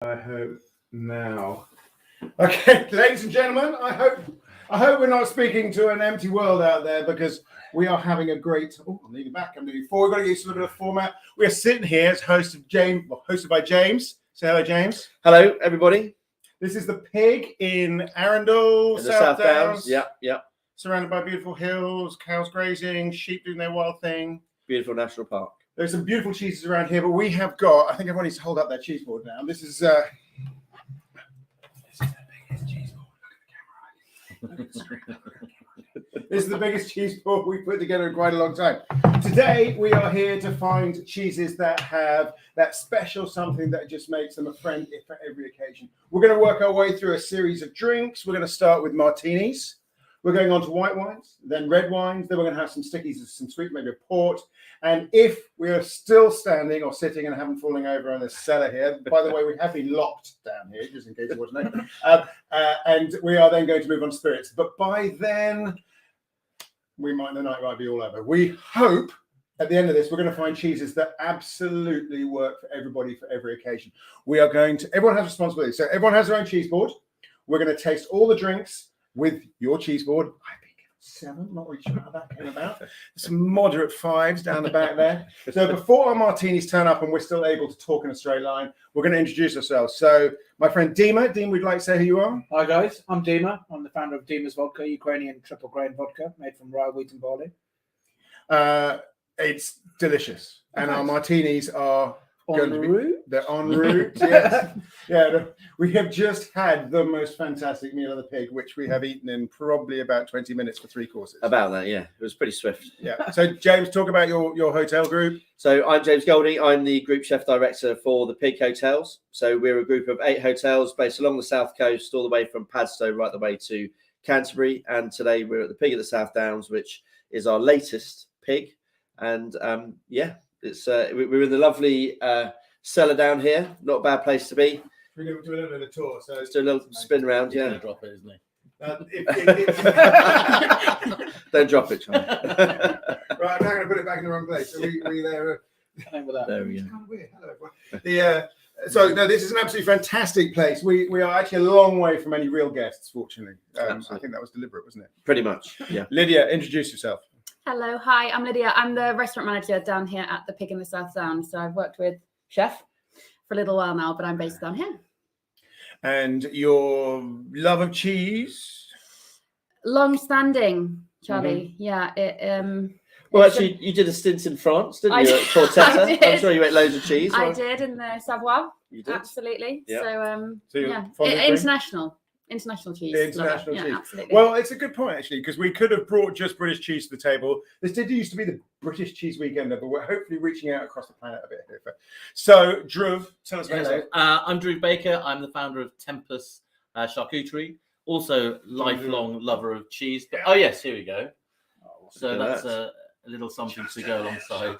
I hope now. Okay, ladies and gentlemen, I hope we're not speaking to an empty world out there, because we are having a great. Oh, I'm leaning back. I'm moving forward. We've got to get used to a bit of format. We are sitting here as hosted by James. Say hello, James. Hello, everybody. This is the Pig in Arundel, In the South Downs. Yeah. Surrounded by beautiful hills, cows grazing, sheep doing their wild thing. Beautiful national park. There's some beautiful cheeses around here, but we have got, I think everyone needs to hold up their cheese board now. This is the biggest cheese board. Look at the camera. This is the biggest cheese board we've put together in quite a long time. Today, we are here to find cheeses that have that special something that just makes them a friend for every occasion. We're going to work our way through a series of drinks. We're going to start with martinis. We're going on to white wines, then red wines. Then we're going to have some stickies, some sweet, maybe a port. And if we are still standing or sitting and haven't fallen over on this cellar here, by the way, we have been locked down here, just in case you wasn't know. And we are then going to move on to spirits. But by then, the night might be all over. We hope at the end of this, we're going to find cheeses that absolutely work for everybody, for every occasion. Everyone has responsibility. So everyone has their own cheese board. We're going to taste all the drinks with your cheese board. I've been given 7, not really sure how that came about. Some moderate 5s down the back there. So before our martinis turn up and we're still able to talk in a straight line, we're going to introduce ourselves. So my friend Dima. Dean, would you like to say who you are? Hi guys, I'm Dima. I'm the founder of Dima's Vodka, Ukrainian triple grain vodka made from rye, wheat and barley. It's delicious. And our martinis are they're en route. Yes. Yeah, we have just had the most fantastic meal of the pig, which we have eaten in probably about 20 minutes for 3 courses. About that, yeah. It was pretty swift. Yeah. So, James, talk about your hotel group. So I'm James Goldie. I'm the group chef director for the Pig Hotels. So we're a group of 8 hotels based along the south coast, all the way from Padstow right the way to Canterbury. And today we're at the Pig of the South Downs, which is our latest pig. And it's we're in the lovely cellar down here. Not a bad place to be. We're going to do a little bit of a tour. So let's do a little spin around. Yeah. Drop it, isn't he? Don't drop it, Charlie. Right, I'm now going to put it back in the wrong place. So we there. There we go. Kind of weird. Hello. So no, this is an absolutely fantastic place. We are actually a long way from any real guests, fortunately. I think that was deliberate, wasn't it? Pretty much. Yeah. Lydia, introduce yourself. Hello, hi, I'm Lydia. I'm the restaurant manager down here at the Pig in the South Downs. So I've worked with Chef for a little while now, but I'm based down here. And your love of cheese? Long-standing, Charlie. Mm-hmm. Yeah. Well, actually, you did a stint in France, didn't you? At Fortetta. I'm sure you ate loads of cheese. I did in the Savoie. You did? Absolutely. Yeah. So international cheese. International cheese. Yeah, absolutely. Well, it's a good point, actually, because we could have brought just British cheese to the table. This did used to be the British Cheese Weekender, but we're hopefully reaching out across the planet a bit here. So, Dhruv, tell us about yourself. I'm Dhruv Baker. I'm the founder of Tempus Charcuterie. Also, lifelong lover of cheese. But, oh, yes, here we go. So that's a little something to go alongside.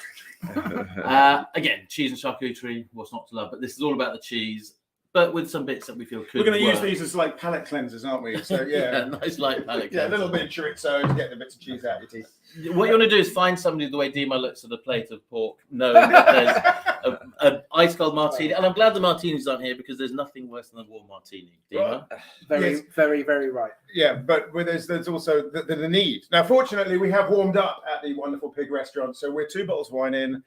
Again, cheese and charcuterie, what's not to love? But this is all about the cheese, but with some bits that we feel could We're going to use work. these as like palate cleansers, aren't we? So yeah, nice light palate. Yeah, a little bit of chorizo to get the bits of cheese out of your teeth. What you want to do is find somebody the way Dima looks at a plate of pork, knowing that there's an ice cold martini. And I'm glad the martinis aren't here because there's nothing worse than a warm martini. Dima? Very, very right. Yeah, but there's also the need. Now, fortunately, we have warmed up at the wonderful Pig restaurant, so we're 2 bottles of wine in.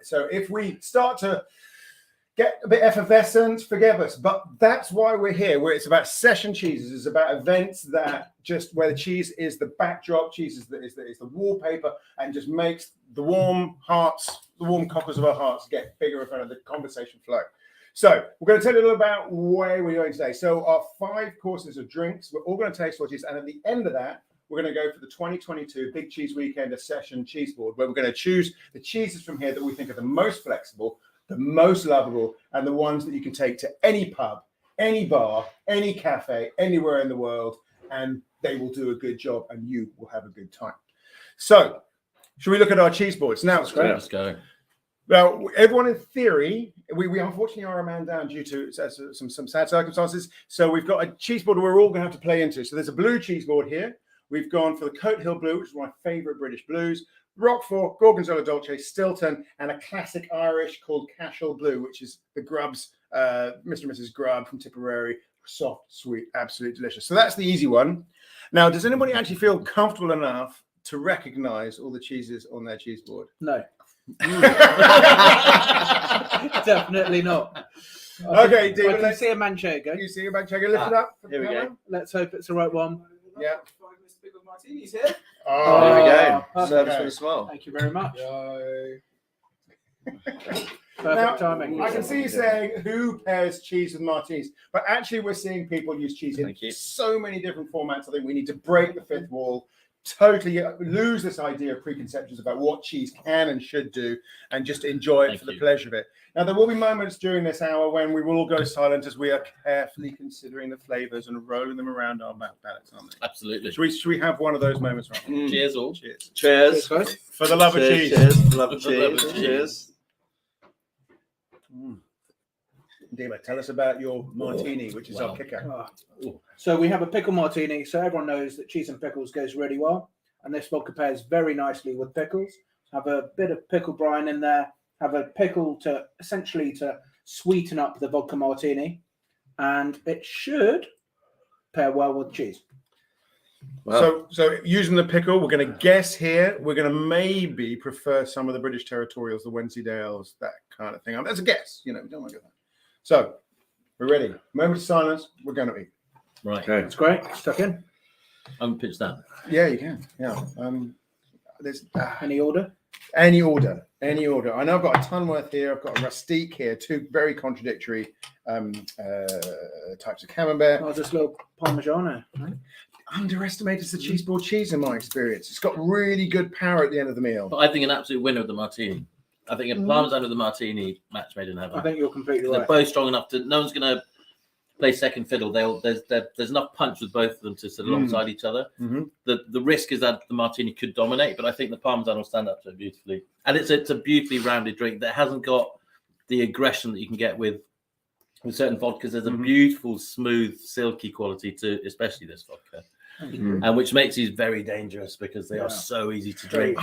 So if we start to get a bit effervescent, forgive us. But that's why we're here. Where it's about session cheeses. It's about events that just where the cheese is the backdrop, cheese is the wallpaper, and just makes the warm hearts, the warm cockles of our hearts get bigger in front of the conversation flow. So we're going to tell you a little about where we're going today. So our 5 courses of drinks, we're all going to taste what cheese, and at the end of that, we're going to go for the 2022 Big Cheese Weekend Session Cheese Board, where we're going to choose the cheeses from here that we think are the most flexible, the most lovable, and the ones that you can take to any pub, any bar, any cafe, anywhere in the world, and they will do a good job, and you will have a good time. So, should we look at our cheese boards now? Let's go. Well, everyone in theory, we unfortunately are a man down due to some sad circumstances. So we've got a cheese board we're all going to have to play into. So there's a blue cheese board here. We've gone for the Coat Hill Blue, which is my favourite British blues. Roquefort, Gorgonzola Dolce, Stilton, and a classic Irish called Cashel Blue, which is the Grub's Mr. and Mrs. Grubb from Tipperary. Soft, sweet, absolutely delicious. So that's the easy one. Now, does anybody actually feel comfortable enough to recognize all the cheeses on their cheese board? No. Definitely not. Okay, I David, can see a manchego. you see a manchego, lift it up. Here we go. Let's hope it's the right one. Yeah. Mr. Pickle Martini's here. Oh, There we go. Oh, Service okay. with a smile. Thank you very much. Perfect Now, timing. I can see you saying who pairs cheese with martinis, but actually we're seeing people use cheese in Thank you. so many different formats. I think we need to break the fifth wall, totally lose this idea of preconceptions about what cheese can and should do, and just enjoy it Thank for the you. pleasure of it. Now, there will be moments during this hour when we will all go silent as we are carefully considering the flavors and rolling them around our mouth palates, aren't they? Absolutely. Should we have one of those moments, right? Cheers, all. Cheers. Cheers. Cheers, guys. For the love of Cheers. cheese. Cheers. Love of For the love cheese. of cheese. Cheers. Dima, tell us about your martini, which is our Wow. kicker. Oh. So we have a pickle martini. So everyone knows that cheese and pickles goes really well. And this vodka pairs very nicely with pickles. Have a bit of pickle brine in there. Have a pickle to essentially to sweeten up the vodka martini. And it should pair well with cheese. Wow. So using the pickle, we're going to guess here. We're going to maybe prefer some of the British territorials, the Wensleydales, that kind of thing. That's a guess. We don't want to go there. So we're ready. Moment of silence. We're going to eat. Right. Okay. That's great. Stuck in. I'm pitch that. Yeah, you can. Yeah. There's Any order? any order. I know I've got a ton worth here. I've got a rustique here. Two very contradictory types of camembert. Oh, this little Parmigiano. Right? Underestimated the cheeseboard cheese in my experience. It's got really good power at the end of the meal. But I think an absolute winner of the martini. I think a Parmesan with the martini, match made in heaven. I think you're completely They're right. both strong enough to. No one's going to play second fiddle. There's enough punch with both of them to sit alongside each other. Mhm. The risk is that the martini could dominate, but I think the Parmesan will stand up to it beautifully. And it's a beautifully rounded drink that hasn't got the aggression that you can get with certain vodkas. There's a beautiful, smooth, silky quality to especially this vodka. And which makes these very dangerous because they are so easy to drink.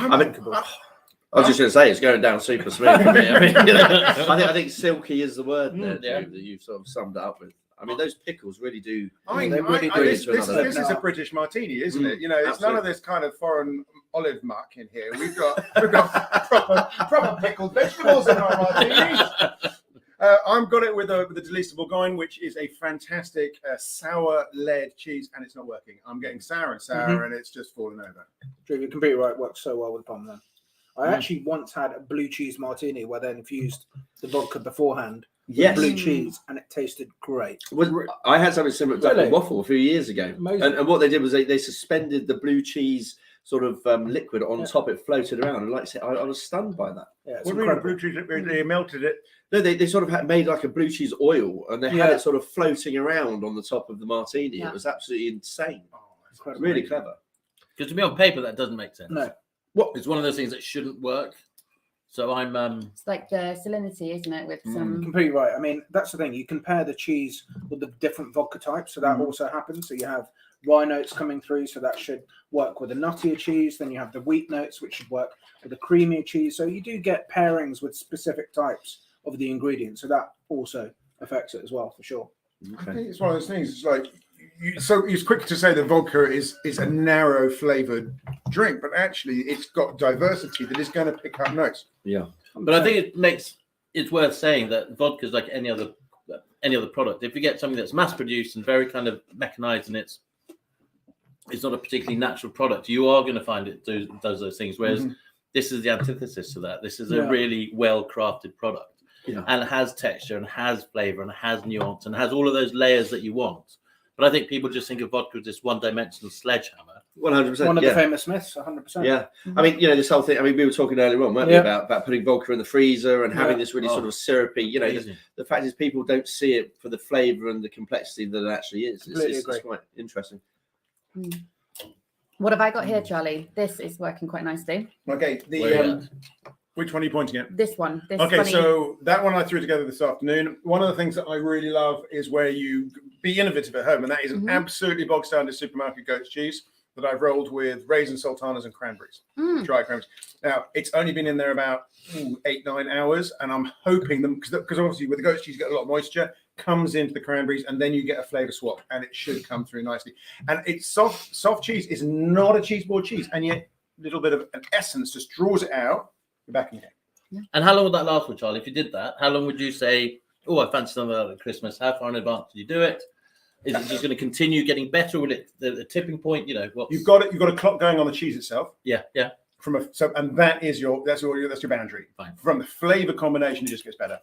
I was just going to say it's going down super smooth for me. I mean, I think silky is the word there, Yeah. that you've sort of summed it up with. I mean, those pickles really do. This do is another- a British martini, isn't it? It's none Absolutely. of this kind of foreign olive muck in here. We've got proper pickled vegetables in our martinis. I've got it with the Délice de Bourgogne, which is a fantastic sour lead cheese, and it's not working. I'm getting sour and sour, and it's just falling over. Drew, you're completely right. Works so well with Parmesan. I actually once had a blue cheese martini where they infused the vodka beforehand with Yes. blue cheese, and it tasted great. I had something similar to that Really? with waffle a few years ago. Amazing. And what they did was they suspended the blue cheese sort of liquid on top. It floated around. And like I said, I was stunned by that. Yeah, it's What do you mean incredible. blue cheese? They melted it. No, they sort of made like a blue cheese oil and they had Yeah. it sort of floating around on the top of the martini. Yeah. It was absolutely insane. Incredible. Really clever. Because to me, on paper, that doesn't make sense. No. It's one of those things that shouldn't work. So I'm It's like the salinity, isn't it? With some. Completely right. I mean, that's the thing. You compare the cheese with the different vodka types, so that also happens. So you have rye notes coming through, so that should work with a nuttier cheese. Then you have the wheat notes, which should work with a creamier cheese. So you do get pairings with specific types of the ingredients. So that also affects it as well, for sure. I think it's one of those things. It's like so it's quick to say that vodka is a narrow flavored drink, but actually it's got diversity that is going to pick up notes. Yeah. But I think it's worth saying that vodka is like any other product. If you get something that's mass produced and very kind of mechanized and it's not a particularly natural product, you are going to find it does those things. Whereas this is the antithesis to that. This is a really well crafted product and it has texture and has flavor and has nuance and has all of those layers that you want. But I think people just think of vodka as this one-dimensional sledgehammer. 100%. One of the famous myths, 100%. Yeah. I mean, this whole thing, I mean, we were talking earlier on, weren't we, about putting vodka in the freezer and having this really sort of syrupy, the fact is people don't see it for the flavour and the complexity that it actually is. It's quite interesting. What have I got here, Charlie? This is working quite nicely. Okay, which one are you pointing at? This one. This Okay, funny- so that one I threw together this afternoon. One of the things that I really love is where you be innovative at home, and that is an absolutely bog standard supermarket goat's cheese. that I've rolled with raisins, sultanas, and cranberries, dry cranberries. Now, it's only been in there about 8-9 hours, and I'm hoping them, because obviously with the goat's cheese, you get a lot of moisture, comes into the cranberries, and then you get a flavor swap, and it should come through nicely. And it's soft cheese is not a cheeseboard cheese, and yet a little bit of an essence just draws it out. You're back in here. And how long would that last for, Charlie? If you did that, how long would you say, oh, I fancy something like Christmas? How far in advance do you do it? Is it just going to continue getting better? Will it the tipping point? You know, what You've got a clock going on the cheese itself. Yeah. And that is your boundary. Fine. From the flavor combination, it just gets better.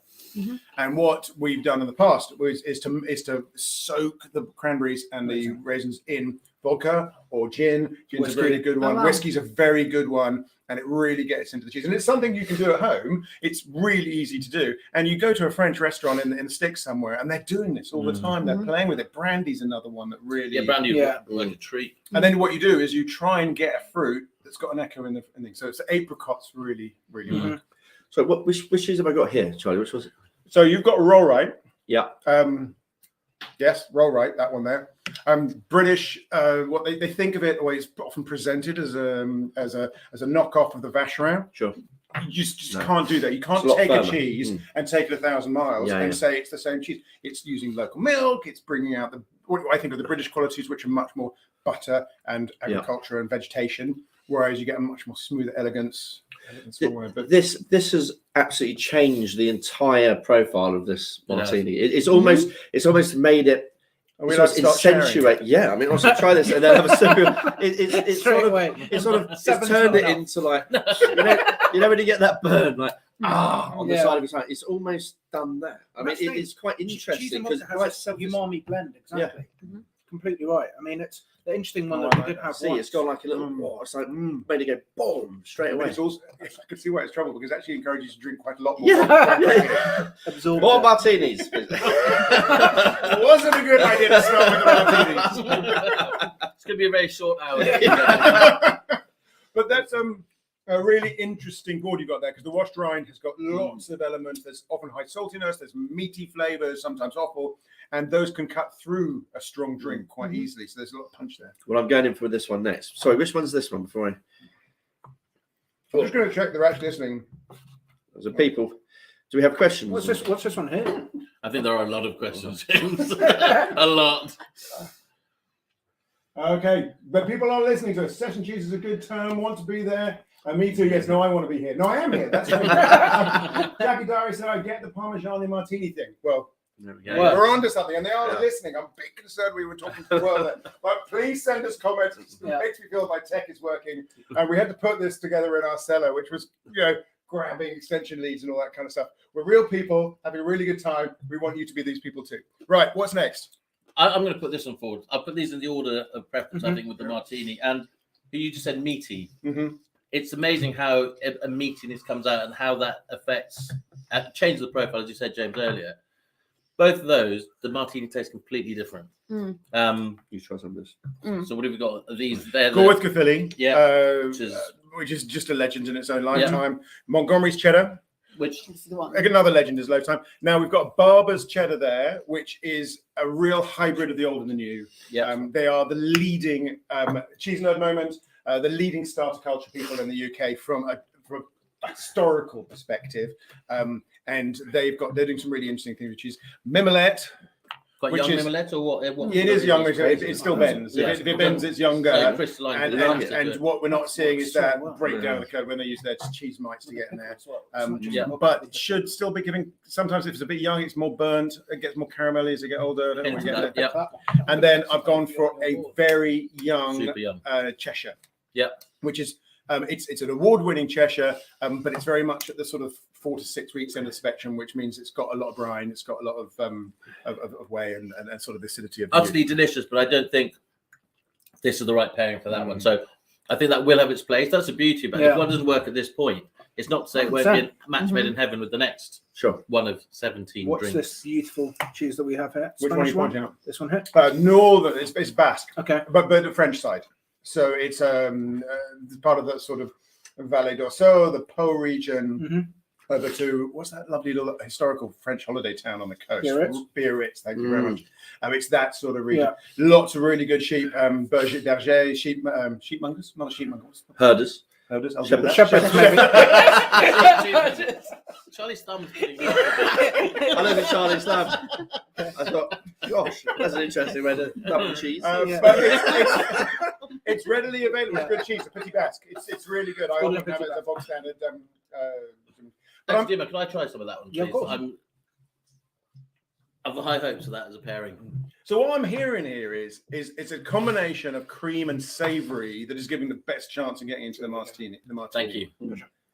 And what we've done in the past is to soak the cranberries and the raisins in vodka or gin. Gin's a really good one. Oh, wow. Whiskey's a very good one, and it really gets into the cheese. And it's something you can do at home. It's really easy to do. And you go to a French restaurant in the sticks somewhere, and they're doing this all the time. They're playing with it. Brandy's another one that really brandy like a treat. And then what you do is you try and get a fruit that's got an echo in the thing. So it's the apricots really work. So which cheese have I got here, Charlie? Which was it? So you've got roll right. Yeah. Yes, roll right, that one there. British, what they think of it, or it's often presented as a knockoff of the Vacherin. Sure. You just can't do that. You can't It's a lot take a firmer. cheese and take it 1,000 miles and say it's the same cheese. It's using local milk. It's bringing out what I think of the British qualities, which are much more butter and agriculture and vegetation, whereas you get a much more smoother elegance. But This has absolutely changed the entire profile of this martini. It's almost made it. are we Sort allowed of to start sharing? accentuate, yeah. I mean, also try this and then have a sip. It's turned it into like you know when you get that burn like on the side of his hand. It's almost done that. I mean, it's quite interesting because has a umami blend. Exactly. Completely right. I mean, it's the interesting one that we did have. it's got like a little. It's like made it go boom straight But away. it's also, I can see why it's trouble because it actually encourages you to drink quite a lot more. Absorb More it. martinis. It wasn't a good idea to start with the martinis. It's going to be a very short hour. But that's a really interesting board you've got there because the washed rind has got lots of elements. There's often high saltiness, there's meaty flavors, sometimes offal, and those can cut through a strong drink quite easily. So there's a lot of punch there. Well, I'm going in for this one next. Sorry, which one's this one before I? I'm just going to check they're actually listening. As a people, do we have questions? What's this one here? I think there are a lot of questions, James. A lot. Okay, but people are listening to us. Session cheese is a good term. Want to be there? Me too. Yes. No, I want to be here. No, I am here. That's right. Jackie Diary said I get the Parmigiani Martini thing. Well, There we go. Well, we're on to something, and they are listening. I'm a bit concerned we were talking to the world there. But please send us comments. It makes me feel my tech is working. And we had to put this together in our cellar, which was, grabbing extension leads and all that kind of stuff. We're real people having a really good time. We want you to be these people too. Right. What's next? I'm going to put this one forward. I'll put these in the order of preference, I think, with the martini. And you just said meaty. It's amazing how a meatiness comes out and how that affects, changes the profile, as you said, James, earlier. Both of those, the martini tastes completely different. You try some of this. So what have we got? These there. Gorth Cathilli, Which which is just a legend in its own lifetime. Montgomery's cheddar, which This is the one. another legend in its lifetime. Now we've got Barber's cheddar there, which is a real hybrid of the old and the new. They are the leading cheese nerd moment, the leading starter culture people in the UK from a historical perspective. And they're doing some really interesting things, which is Mimolette. quite which young is- Mimolette or what? It is young, it still bends. Yeah. If it bends, it's younger. So crystalline. And what we're not seeing is that So well. breakdown of the code when they use their cheese mites to get in there. Yeah. But it should still be giving. Sometimes if it's a bit young, it's more burnt. It gets more caramelly as they get older. I don't know what you get there. Yeah, And then I've gone for a very young super young. Cheshire. Yeah. Which is it's an award-winning Cheshire, but it's very much at the sort of 4 to 6 weeks end of the spectrum, which means it's got a lot of brine, it's got a lot of whey and sort of acidity of Utterly delicious, but I don't think this is the right pairing for that one. So I think that will have its place. That's the beauty about it. If one doesn't work at this point, it's not to say it won't be a match made in heaven with the next one of 17 What's drinks. this beautiful cheese that we have here? Which one are you pointing out? This one here. Northern, it's Basque, Okay. but the French side. So it's part of the sort of Vallée d'Ossau, the Po region. over to what's that lovely little historical French holiday town on the coast? Biarritz. Biarritz, thank you very much. It's that sort of region. Yeah. Lots of really good sheep, berger, sheepmongers, not sheepmongers. Herders. Herders. I'll Shepherds. give it that. Shepherds, Charlie's thumb's pretty I live in Charlie's Lab. I thought, gosh, that's an interesting way to double cheese. But it's readily available. It's good cheese. A Petit Basque. It's really good. I always have it as a bog standard. Actually, Dimmer, can I try some of that one, please? Yeah, of course. I've got high hopes of that as a pairing. So what I'm hearing here is it's a combination of cream and savoury that is giving the best chance of getting into the martini. Thank you.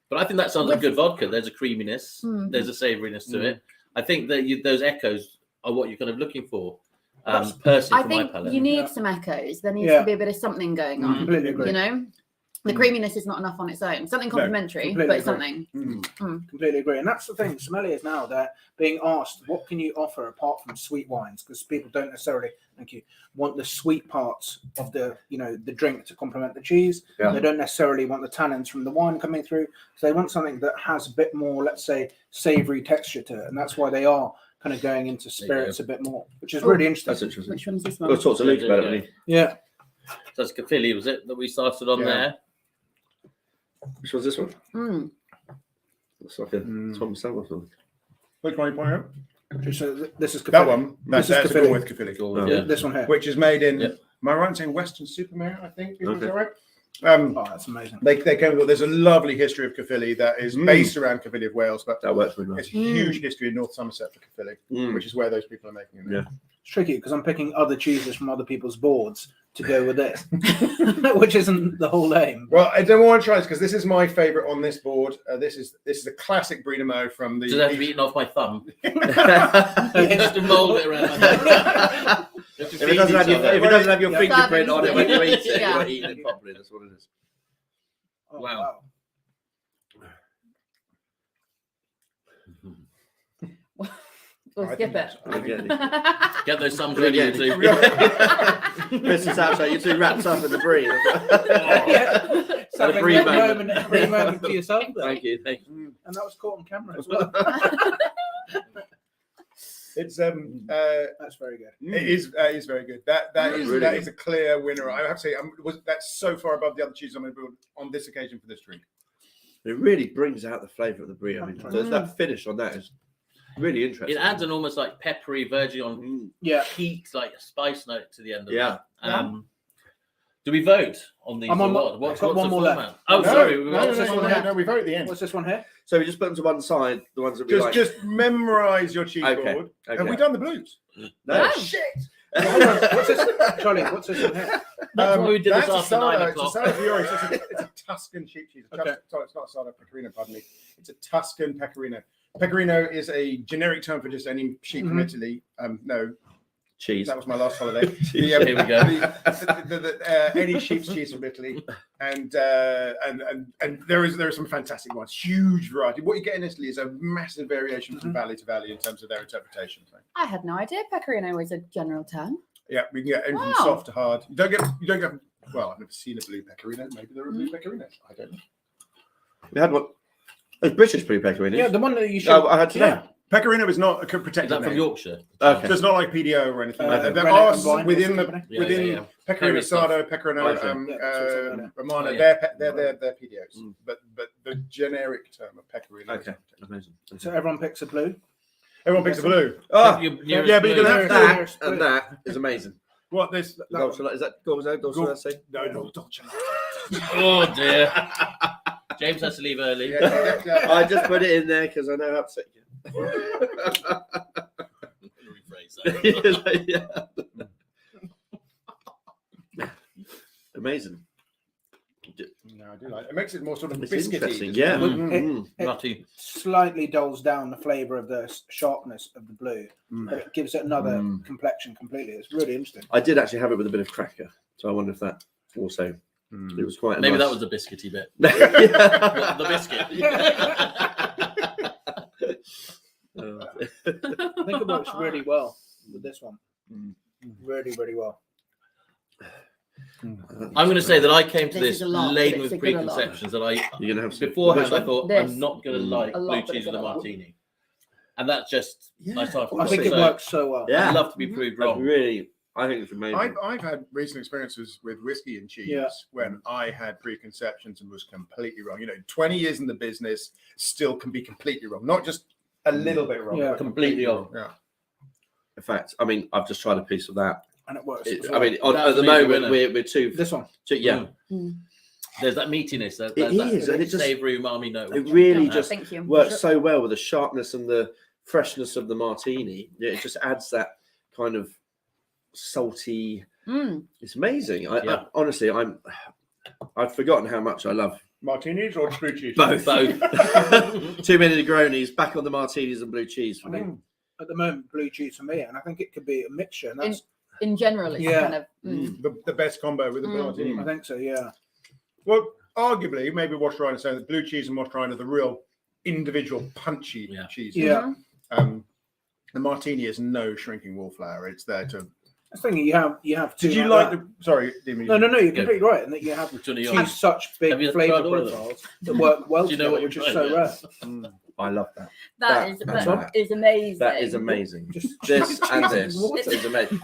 But I think that sounds like good vodka. There's a creaminess. There's a savouriness to it. I think that those echoes are what you're kind of looking for. Personally, I for my think palate. you need some echoes. There needs to be a bit of something going on. completely agree. You know, the creaminess is not enough on its own. Something complementary, completely but it's agree. something. Completely agree. And that's the thing. Sommeliers now, they're being asked, what can you offer apart from sweet wines? Because people don't necessarily, want the sweet parts of the, the drink to complement the cheese. Yeah. They don't necessarily want the tannins from the wine coming through. So they want something that has a bit more, let's say, savoury texture to it. And that's why they are kind of going into spirits a bit more, which is really interesting. That's interesting. Which one's this one? We'll talk to Luke about it. Yeah. So that's Caerphilly, was it, that we started on there? Which one's this one? Looks like it's one myself. Which one are you pointing out? So this is That one. This That's is the one Caerphilly. with Caerphilly. Yeah. This one here. Which is made in, Yeah. am I right in saying Western Supermare, I think? Is Okay. that right? Oh, that's amazing. They came with, there's a lovely history of Caerphilly that is based around Caerphilly of Wales, but That works really well. it's a huge history in North Somerset for Caerphilly, which is where those people are making it. Yeah. It's tricky because I'm picking other cheeses from other people's boards to go with this, which isn't the whole aim. Well, I don't want to try this because this is my favourite on this board. This is a classic Brie de Meaux from the. Does it have to be eaten off my thumb? Just to mould it around my thumb. If it doesn't have your fingerprint on it when you eat it, Yeah. you're not eating it properly. That's what it is. Oh, Wow. We'll skip it. Get those thumbs We're ready, you getting- two. Mrs. Outside, you're too wrapped up in the brie. Yeah. So Had a Brie moment. Brie moment to yourself there. Thank you. Thank you. And that was caught on camera as well. It's That's very good. it is very good. That Really that good. is a clear winner. I have to say, that's so far above the other cheeses I'm going to build on this occasion for this drink. It really brings out the flavour of the brie. I mean, that finish on that is really interesting. It adds an almost like peppery, verging on heat, like a spice note to the end of that. Do we vote on these? I'm on or what? I've got What's one the more format? left. Oh, sorry. No, we vote at the end. What's this one here? So we just put them to one side, the ones that we like. Just memorise your cheese Okay, board. okay. Have we done the blues? No. Shit! What's this? Charlie, what's this one here? That's why we did this that's after 9 Sardo. o'clock. It's a Sardo Fiore. It's a Tuscan sheep cheese. Okay. Sorry, it's not Sardo Pecorino, pardon me. It's a Tuscan Pecorino. Pecorino is a generic term for just any sheep from Italy. No, Cheese. that was my last holiday. Here we go. Any sheep's cheese from Italy, and there is some fantastic ones. Huge variety. What you get in Italy is a massive variation from valley to valley in terms of their interpretation. So, I had no idea pecorino was a general term. yeah, we can get anything Wow. soft to hard. You don't get. Well, I've never seen a blue pecorino. Maybe there are blue pecorinos. I don't know. We had one. It's British blue pecorino. Yeah, the one that you should. Oh, I had today. Yeah. Pecorino is not a Is protected that from name. Yorkshire? Okay. So it's not like PDO or anything like that. There Rennet are and Wine, within what's the the company? within Yeah. Pecorino Very stuff. Sardo, Pecorino, Okay. Yeah, Romano. Oh, yeah. They're PDOs. But the generic term of Pecorino. Okay. Amazing. So everyone picks a blue. Everyone picks a blue. Oh, You're yeah, but you can have that blue. and that is amazing. What this? That one. Dolce, is that Dolce? No, Dolce. Oh dear. James has to leave early. I just put it in there because I know how upset you. Rephrase that. Amazing. No, I do like it. It makes it more sort of It's biscuity. interesting. doesn't Yeah. it? Mm. It Nutty. slightly dulls down the flavour of the sharpness of the blue, but it gives it another complexion completely. It's really interesting. I did actually have it with a bit of cracker, so I wonder if that also. It was quite. Maybe nice. that was the biscuity bit. Yeah. The biscuit. I think it works really well with this one. Really, really well. I'm going to say that I came to This this is a lot, laden but it's with a good lot. preconceptions that I You're gonna have some beforehand I this thought This. I'm not going to like A lot, blue but cheese it's with a a lot. martini, and that's just my start. I think it works so well. Yeah. I'd love to be proved wrong. I think it's amazing. I've had recent experiences with whiskey and cheese when I had preconceptions and was completely wrong. 20 years in the business still can be completely wrong, not just a little bit wrong. Yeah. but Completely wrong. Yeah. In fact, I mean, I've just tried a piece of that. And it works. I mean, That at the for me is a moment, winner. we're two. This one. Yeah, There's that meatiness. There's It is, that and it just- savoury umami note. it really Yeah, just thank you. works so well with the sharpness and the freshness of the martini. Yeah, it just adds that kind of salty. It's amazing. I honestly, I've forgotten how much I love Martinis or blue cheese? both. Both. Too many Negronis. Back on the martinis and blue cheese for I me. think at the moment, blue cheese for me, and I think it could be a mixture. And that's, In general, it's Yeah. kind of. The best combo with the martini. I think so. Yeah. Well, arguably, maybe Wash Rhino saying that blue cheese and Wash Rhino are the real individual punchy cheeses. Yeah. The martini is no shrinking wallflower. It's there to. I think you have two. Did you like that. the? Sorry, Dimi. No, you're completely right, and that you have Which one are two yours? such big Have you flavour tried all of them? profiles that work well Do you know together, what which you're is so trying? rare. I love that. That is amazing. That is amazing. Just This and cheese this water. is amazing.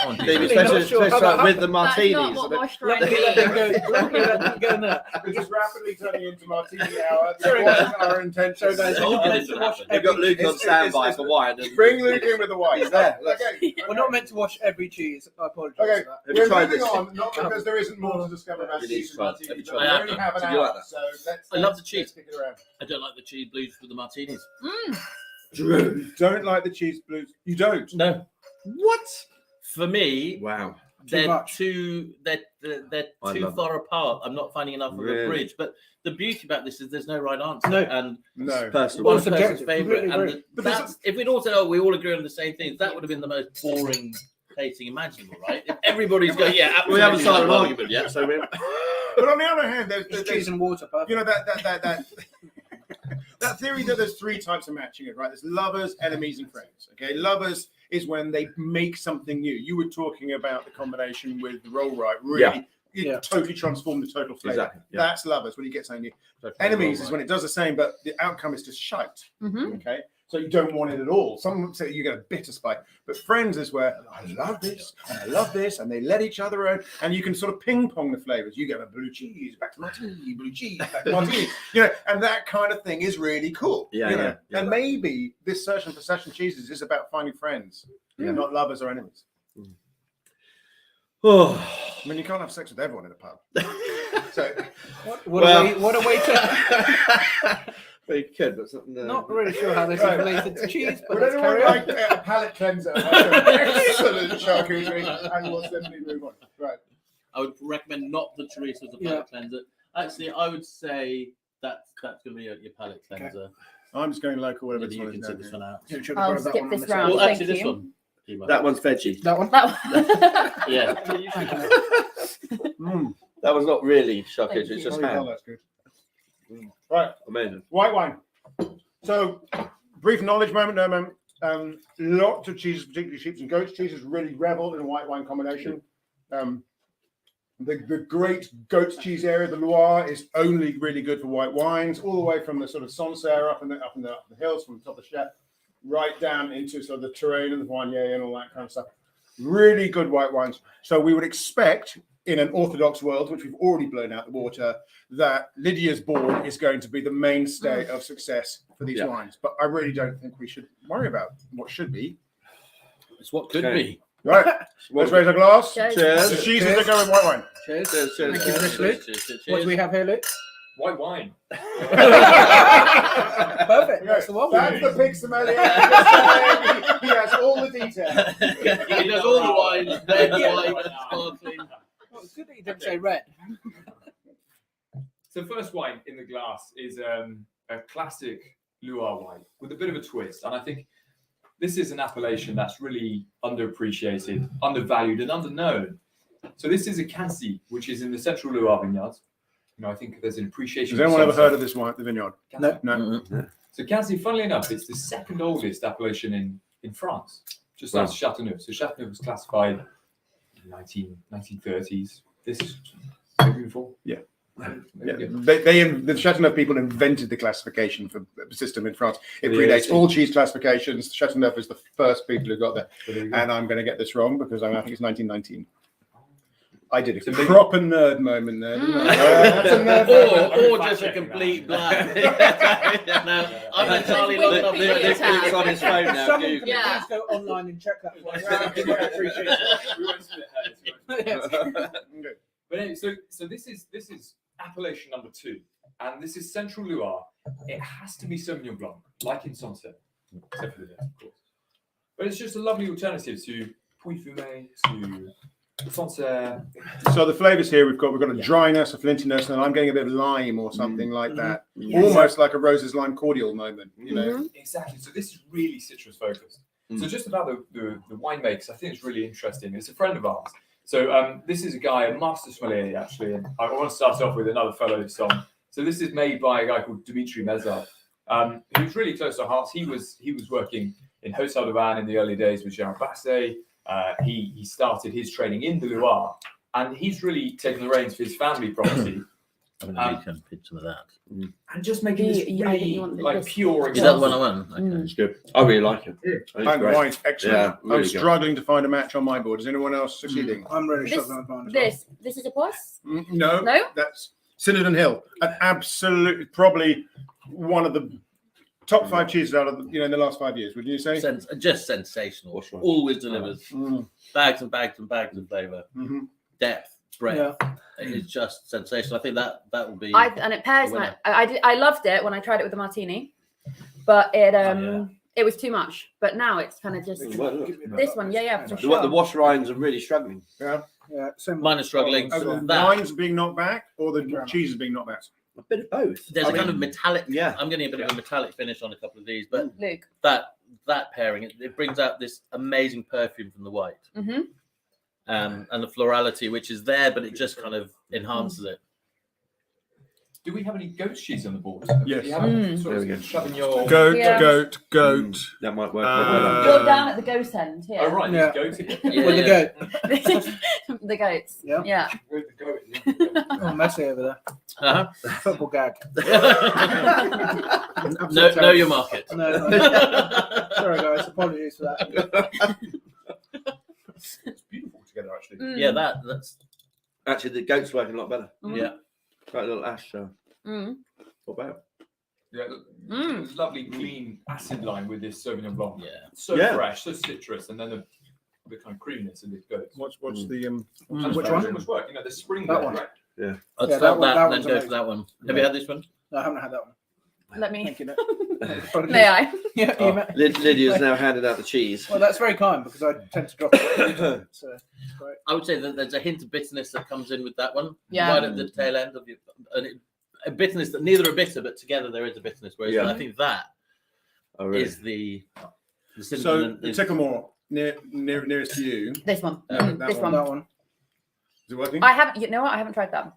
On, Maybe Jesus. Really not especially sure how that with the That's martinis. not what washed Let right me let them means. go. Let me let them go now. This is rapidly turning into martini hour. Sorry, That guys. wasn't our intention. Sorry, guys. Told you We're not this meant to would wash happen. We've got Luke on It's- standby it's- for wine. And Bring Luke in with the wine. He's there. Okay. We're not meant to wash every cheese. I apologise Okay, for that. Have you we're tried moving this? on, not because there isn't more to discover about You need cheese to try and it. Have martinis, you but tried we it? only have an Did you hour, like that? so let's. I love the let's cheese. stick it around. I don't like the cheese blues with the martinis. Drew, you don't like the cheese blues? You don't? No. What? For me, Wow. they're much. they're I too love far apart. I'm not finding enough of Really? a bridge. But the beauty about this is there's no right answer. No. And No. Personal. Well, one person's subjective, favourite. completely And agree. But there's that's, if we'd all said, "Oh, we all agree on the same things," that would have been the most boring tasting imaginable, right? If everybody's going, "Yeah, absolutely." We haven't started an no argument yet, so we're. But on the other hand, there's Just cheese and water. Perfect. you know that that theory that there's three types of matching it, right? There's lovers, enemies, and friends. Okay, lovers is when they make something new. You were talking about the combination with the roll right, really. Yeah. It totally transformed the total flavor. Exactly, yeah. That's lovers when you get something new. Enemies is when it does the same, but the outcome is just shite. Okay, so you don't want it at all. Some would say you get a bitter spike, but friends is where I love this and I love this, and they let each other out, and you can sort of ping pong the flavors. You get a blue cheese back to martini, blue cheese back to martini, and that kind of thing is really cool. Yeah. And maybe this session for session cheeses is about finding friends, not lovers or enemies. Oh. I mean, you can't have sex with everyone in a pub. So What a way to. We could, but something. Not really sure how this is Right. related to cheese, but would let's anyone carry on. like a palate cleanser? Excellent charcuterie, and we'll simply move on. Right. I would recommend not the chorizo as a palate cleanser. Actually, I would say that's going to be your palate cleanser. I'm just going local, whatever Maybe this you one can is sit now. this one out. Yeah, should I'll have got that skip one on this the round. side. Well, thank actually, this you. one. Timo. That one's veggie. That one. That Yeah. That was not really charcuterie. Thank It's you. just Oh, yeah, ham. that's good. Right, Amazing. white wine. So, brief knowledge moment, no moment. Lots of cheeses, particularly sheep and goat cheeses, really revel in white wine combination. The great goat cheese area, the Loire, is only really good for white wines, all the way from the sort of Sancerre up in the hills, from the top of the Chet, right down into sort of the terrain and the Viognier and all that kind of stuff. Really good white wines. So we would expect, in an orthodox world, which we've already blown out the water, that Lydia's board is going to be the mainstay of success for these wines. But I really don't think we should worry about what should be. It's what could Okay. be. Right, let's raise a glass. Cheers. Cheers. The cheeses that go with white wine. Cheers. Cheers, cheers, Thank you cheers. very much, Luke. What do we have here, Luke? White wine. Perfect. That's the one. That's the pig sommelier. He has all the details. He does all the wines, red, white, sparkling. Well, it's good that you didn't say red. So first wine in the glass is a classic Loire wine with a bit of a twist. And I think this is an appellation that's really underappreciated, undervalued, and underknown. So this is a Cancy, which is in the central Loire vineyards. I think there's an appreciation. Has anyone ever heard of this wine, the vineyard? Cancy? No. So Cancy, funnily enough, it's the second oldest appellation in France, just after Châteauneuf. So Châteauneuf was classified 1930s. This is beautiful. Yeah. Yeah. The Chateauneuf people invented the classification for the system in France. It predates all cheese classifications. Chateauneuf is the first people who got there. And I'm going to get this wrong because I think it's 1919. I did a proper nerd moment there, didn't I? That's a nerd or just a complete blank. No, I'm entirely locked up. This is on his phone now. Someone Google. can please go online and check that for us. I appreciate it. We won't split hairs. But anyway, so this is appellation number 2, and this is Central Loire. It has to be Sauvignon Blanc, like in Sancerre, except for the death, of course. But it's just a lovely alternative to Puy-Fumé, to Sancerre. So the flavors here we've got a dryness, a flintiness, and I'm getting a bit of lime or something like that. Yes. Almost like a Rose's lime cordial moment, you know. Exactly. So this is really citrus focused. So just about the winemakers, I think it's really interesting. It's a friend of ours. So this is a guy, a master sommelier actually, and I want to start off with another fellow song. So this is made by a guy called Dimitri Mezar, who's really close to our hearts. He was working in Hotel de Vannes in the early days with Jean Basset. He started his training in the Loire, and he's really taken the reins for his family property. I'm going to can pitch some of that. And just making this I think really you want like this. pure Is that the example. one I want? Okay. It's good. I really like it. I think it's And great. wine's excellent. Yeah, really I'm good. struggling to find a match on my board. Is anyone else succeeding? I'm really This- struggling with mine as well. This is a plus. No, No? that's Cinedon Hill. An absolute, probably one of the top 5 cheeses out of in the last 5 years. Would you say? Just sensational. What's wrong? Always delivers Mm. bags and bags and bags of flavour, Mhm. depth, breadth. Yeah. It's just sensational. I think that will be. And it pairs. a winner. I loved it when I tried it with the martini, but it yeah. it was too much. But now it's kind of just Well, look. this one. Yeah, for The sure. wash rinds are really struggling. Yeah. Yeah, same. Mine is struggling. Oh, Are the that wines being knocked back or the cheese is being knocked back? A bit of both. there's a kind of metallic. Yeah. I'm getting a bit of a metallic finish on a couple of these, but Luke. that pairing it brings out this amazing perfume from the white, Mm-hmm. and the florality which is there, but it just kind of enhances it. Do we have any goat cheese on the board? Yes. You have it sort There we of go. shoving your. Goat, Yeah. goat. That might work. You're down at the goat end here. Oh right, Yeah. these goats again. Yeah, With the yeah. goat. The goats. Yeah. Yeah. With the goat. Oh, messy over there. Uh-huh. Football gag. know your market. No, no. Sorry, guys. Apologies for that. It's beautiful together, actually. Mm. Yeah, that's Actually, the goat's working a lot better. yeah. Quite a little ash. Mm. What about? Yeah, lovely, clean acid line with this Sauvignon Blanc. Yeah. So Yeah. fresh, so citrus, and then the kind of creaminess of this goat. What's the And Which the one? almost work. You know, the spring That blend, one. right? I'd Yeah, start that one- that, that and one's then go amazing. for that one. Have you had this one? No, I haven't had that one. Let me. Thank you. Nick. May I? Yeah, Oh, you may- Lydia's now handed out the cheese. Well, that's very kind because I tend to drop it. So it's great. I would say that there's a hint of bitterness that comes in with that one. Yeah. Right at the tail end of your, a bitterness that neither are bitter, but together there is a bitterness. Whereas Yeah. I think that Oh, really? is the So cinnamon the is- Sycamore nearest to you. This one. That This one. one. That one. Is it working? I haven't. You know what? I haven't tried that.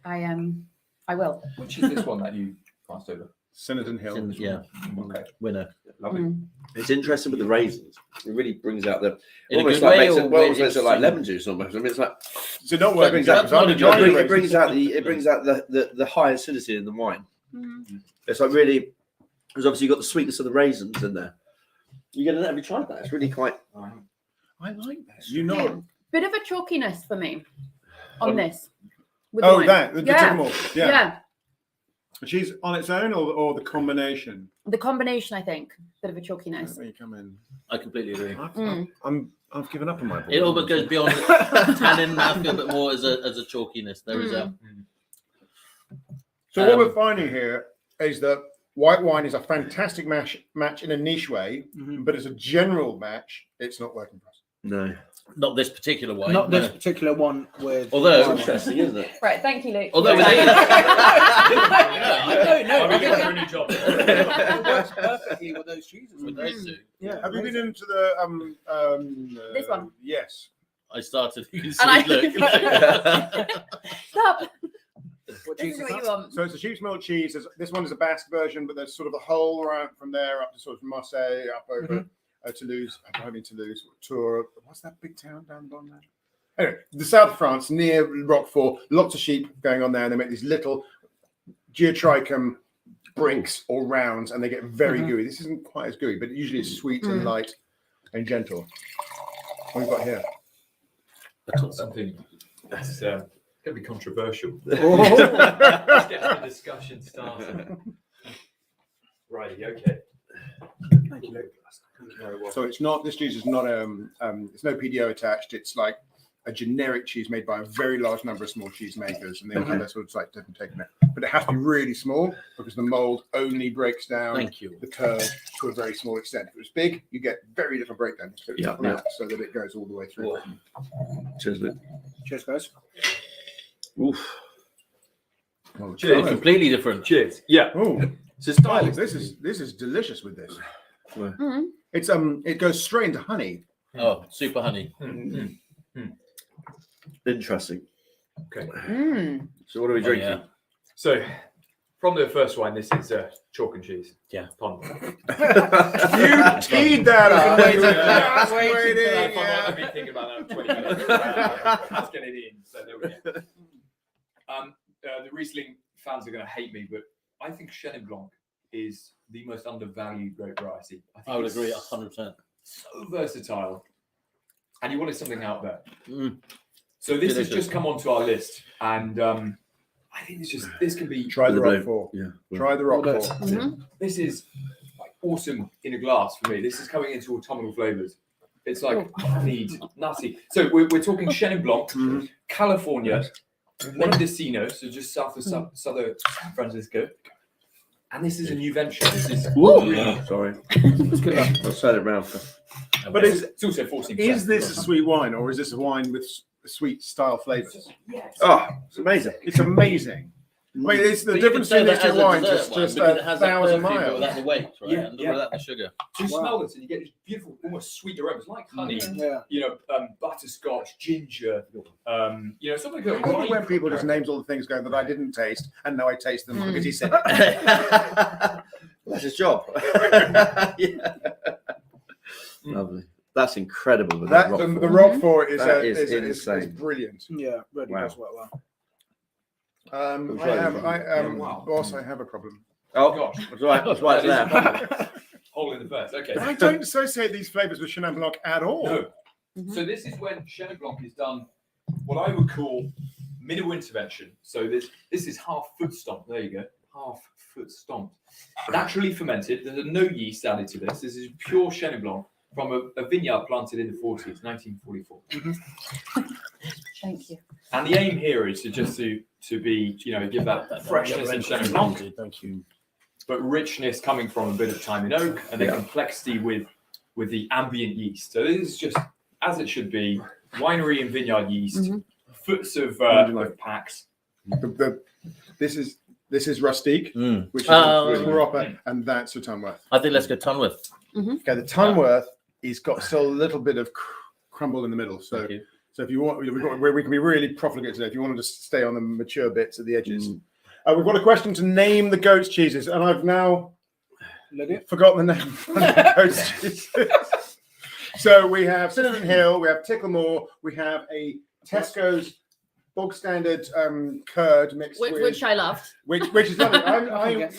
I will. Which is this one that you passed over? Cinedon Hill. yeah, Okay. winner. Lovely. Mm. It's interesting with the raisins. It really brings out the In a almost good like way makes or it, well, way almost makes it like it's- lemon juice almost. I mean, it's like So not working That's exactly. not a joke. it brings out the high acidity in the wine. Mm. It's like really because obviously you've got the sweetness of the raisins in there. You get it? Have you tried that? It's really quite. I like this. You know. Bit of a chalkiness for me on On- this. With the Oh, wine. that the Yeah. Sycamore. Yeah. Yeah. The cheese on its own or the combination. The combination, I think, bit of a chalkiness. Where you come in. I completely agree. I've given up on my board. It almost goes beyond tannin mouthfeel, but more as a chalkiness. There is a So what we're finding here is that white wine is a fantastic match in a niche way, but as a general match, it's not working for us. No. not this particular wine. Not this no. particular one with. Although- It's interesting, isn't it? Right, thank you, Luke. Although with these, No, I think a new job. it works perfectly with those cheeses. with those two, Yeah. Have you been into the This one? Yes. I started. You can see, And I- look. Stop. What This cheese is is what you that? want. So it's a sheep's milk cheese. This one is a Basque version, but there's sort of the whole route from there up to sort of Marseille, up over Toulouse. I mean Toulouse. Tours. What's that big town down the bottom there? Anyway, the south of France, near Roquefort, lots of sheep going on there, and they make these little geotrichum bricks or rounds, and they get very gooey. This isn't quite as gooey, but usually it's sweet and light and gentle. What have we got here? Something that's going to be controversial. Oh. Let's get the discussion started. Righty, okay. Thank you, Luke. So it's not. This cheese is not. It's no PDO attached. It's like a generic cheese made by a very large number of small cheese makers, and they all have their sort of like different take on it. But it has to be really small because the mold only breaks down the curd to a very small extent. If it was big, you get very little breakdown. So, so that it goes all the way through. Cheers, Luke. Cheers, guys. Oof. Oh, Cheers. Completely different. Cheers. Yeah. Oh, So style. this is delicious with this. Mhm. It's it goes straight into honey. Oh, super honey. Interesting. Okay. So what are we drinking? yeah. So from the first wine, this is chalk and cheese. Yeah. Pun. You teed that up. I've been thinking about that for 20 minutes. Let's get it in. So there we go. The Riesling fans are going to hate me, but I think Chenin Blanc is the most undervalued grape variety. I would it's agree 100%. So versatile, and you wanted something out there. So this Delicious. has just come onto our list, and I think this can be. Try the With the Roquefort. Yeah. Try the Roquefort. This is like awesome in a glass for me. This is coming into autumnal flavors. It's like honeyed, nutty. So we're talking Chenin Blanc, California, Mendocino, so just south of southern San Francisco. And this is a new venture. This is Sorry. Let's set it round. But it's also 14%. is this a sweet wine, or is this a wine with sweet style flavors? Yes. Oh, it's amazing. It's amazing. I mean, it's the But you difference can between tell these two that as a wines dessert is wine just because it a has that thousand perfume, but miles. without the weight, right? Yeah, And yeah. without the sugar. So you smell this and you get this beautiful, almost sweet aromas like honey, Yeah. butterscotch, ginger, something like Only when people just names all the things going that I didn't taste, and now I taste them because he said it. That's his job. Yeah. Lovely. That's incredible. With That that the Roquefort. Roquefort is That is is insane. brilliant. Yeah, really Wow. does work well. Boss, I have a problem. Oh, gosh. that's right. That's right there. Hole in the first. Okay. I don't associate these flavors with Chenin Blanc at all. No. So this is when Chenin Blanc is done what I would call middle intervention. So this is half foot stomp. There you go. Half foot stomp. Naturally fermented. There's no yeast added to this. This is pure Chenin Blanc from a vineyard planted in the 40s, 1944. Thank you. And the aim here is to be, give that freshness in Chenin Blanc, Thank you. but richness coming from a bit of time in oak and then complexity with the ambient yeast. So this is just as it should be: winery and vineyard yeast, foots of packs. This is Rustique, which is Oh. proper, and that's a Tunworth. I think let's go Tunworth. Okay, the Tunworth is got still a little bit of crumble in the middle. So, Thank you. so if you want, we can be really profligate today. If you want to just stay on the mature bits at the edges, we've got a question to name the goat's cheeses, and I've now forgotten the name of the goat's cheeses. So we have Cinnamon Hill, we have Ticklemore, we have a Tesco's bog standard curd mixed with Which I loved. which is lovely.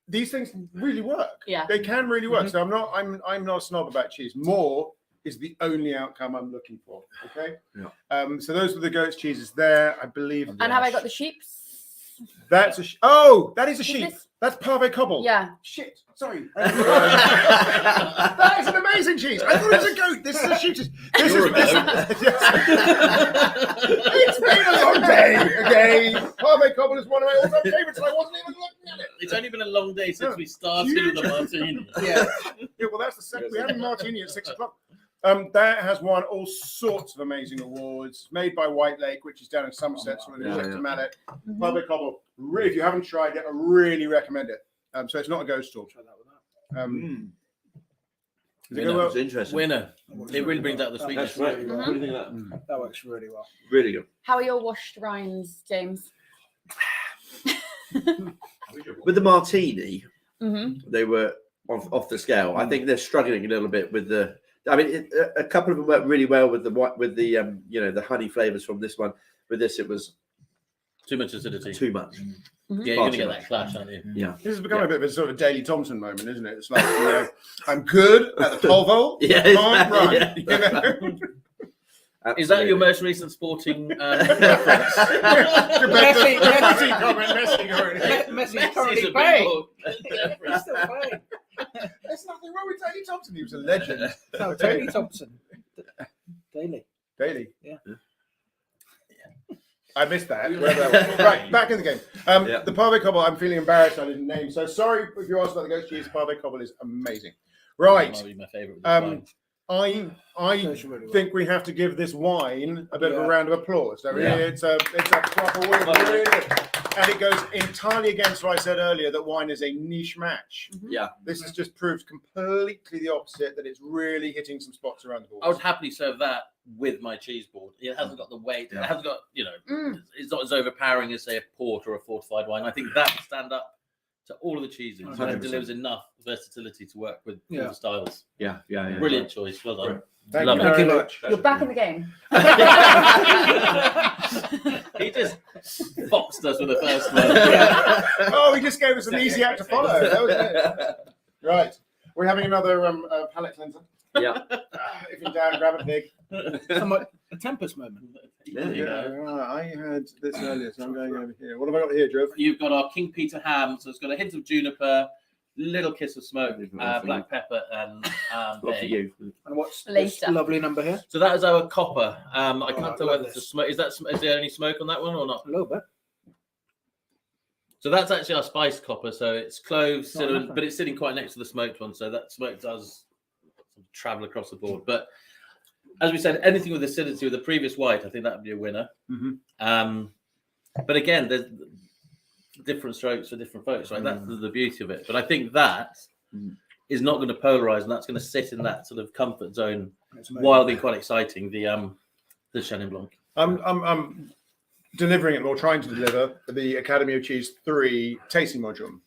These things really work. Yeah. They can really work. So I'm not a snob about cheese. More is the only outcome I'm looking for. Okay. Yeah. So those were the goat's cheeses there, I believe. And have I got the sheep's? That's that is a sheep. this- That's Pave Cobble. Yeah. Shit. Sorry. That is an amazing cheese. I thought it was a goat. This is a sheep cheese. It's been a long day. Okay. Pave Cobble is one of my all-time favorites, and I wasn't even looking at it. It's only been a long day since we started with the martini. Yeah, well, that's the second. We had a martini at 6 o'clock. That has won all sorts of amazing awards, made by White Lake, which is down in Somerset, so when you look to Mallet. Pave Cobble. If you haven't tried it, I really recommend it. So it's not a ghost store. Is it That well? was interesting. Winner. It really brings out the sweetness. That's right. What do you think of that? That works really well. Really good. How are your washed rinds, James? With the martini, Mm-hmm. they were off the scale. I think they're struggling a little bit with the I mean, a couple of them worked really well with the the honey flavors from this one. With this, it was Too much acidity. too much. Yeah, you're Far going to too get much. that clash, aren't you? Yeah. This has become a bit of a sort of Daley Thompson moment, isn't it? It's like, I'm good at the 12 volt. Yeah, Can't run. yeah. You know? Is that your most recent sporting reference? Messi- Messi comment. Messi going. Messi's Messi's currently a playing. big He's still playing. There's nothing wrong with Daley Thompson. He was a legend. No, Tony Thompson. Daily. Daley. Yeah. I missed that. Right, back in the game. The Parve Cobble, I'm feeling embarrassed I didn't name. So sorry if you asked about the ghost cheese. Parve Cobble is amazing. Right. Might be my favourite. I think we have to give this wine a bit of a Yeah. round of applause. Don't we? Yeah. It's a proper win. Really good. And it goes entirely against what I said earlier, that wine is a niche match. Yeah. This has just proved completely the opposite, that it's really hitting some spots around the board. I would happily serve that with my cheeseboard. It hasn't got the weight. Yeah. It hasn't got, it's not as overpowering as, say, a port or a fortified wine. I think that would stand up to all of the cheeses. And it 100%. delivers enough versatility to work with all Yeah. the styles. Yeah. Brilliant choice. Well done. Thank Love you it. very much. You're back in the game. He just foxed us with the first one. Oh, he just gave us an easy act to follow. That was it. Right. We're having another palate cleanser. Yeah. If in doubt, grab a pig. Somewhat a Tempest moment. There you go. Right, I had this earlier, so I'm going over here. What have I got here, Drew? You've got our King Peter ham, so it's got a hint of juniper, little kiss of smoke, black pepper, and Not for bay. you. And what's this Later. lovely number here? So that is our copper. I Oh, can't I tell love whether it's a this. smoke. Is there any smoke on that one or not? A little bit. So that's actually our spiced copper. So it's cloves, Not cinnamon, enough. but it's sitting quite next to the smoked one. So that smoke does travel across the board. But as we said, anything with acidity with the previous white, I think that would be a winner. Mhm. But again, there's different strokes for different folks, right? That's the beauty of it. But I think that is not going to polarize, and that's going to sit in that sort of comfort zone It's amazing. while being quite exciting. The Chenin Blanc. I'm delivering it, or trying to deliver, the Academy of Cheese 3 tasting module.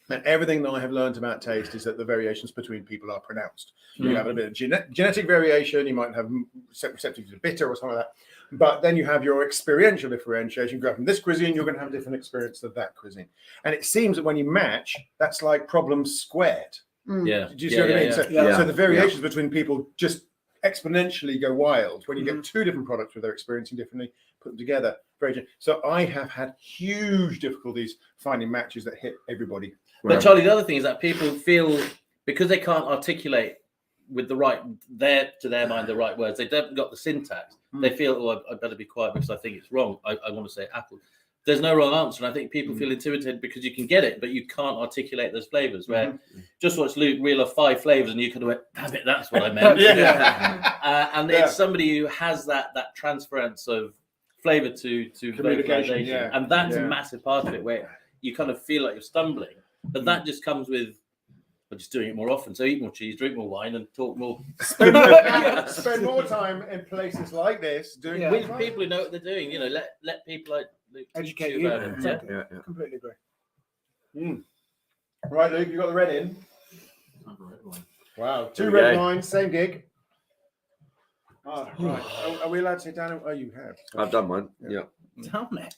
And everything that I have learned about taste is that the variations between people are pronounced. You have a bit of genetic variation. You might have receptivity to bitter or something like that. But then you have your experiential differentiation. You go from this cuisine, you're going to have a different experience of that cuisine. And it seems that when you match, that's like problems squared. Yeah. Do you see what I mean? So, Yeah. so the variations between people just exponentially go wild when you get two different products where they're experiencing differently, put them together. So I have had huge difficulties finding matches that hit everybody. But Charlie, the other thing is that people feel because they can't articulate with the right, to their mind, the right words. They haven't got the syntax. They feel, oh, I better be quiet because I think it's wrong. I want to say apple. There's no wrong answer, and I think people feel intimidated because you can get it, but you can't articulate those flavors. Where just watch Luke reel off 5 flavors, and you could have went, "Damn it, that's what I meant." And it's somebody who has that transference of flavor to Communication, vocalization, and that's a massive part of it, where you kind of feel like you're stumbling, but that just comes with just doing it more often. So eat more cheese, drink more wine, and talk more. Spend more time in places like this doing With people who know what they're doing. Let people like Luke Educate teach you. about it. Yeah. Completely agree. Right, Luke, you got the red in. Wow, 2 we red go. wines, same gig. Right. Are we allowed to say down? Oh, you have. I've done mine. Yeah. Damn it.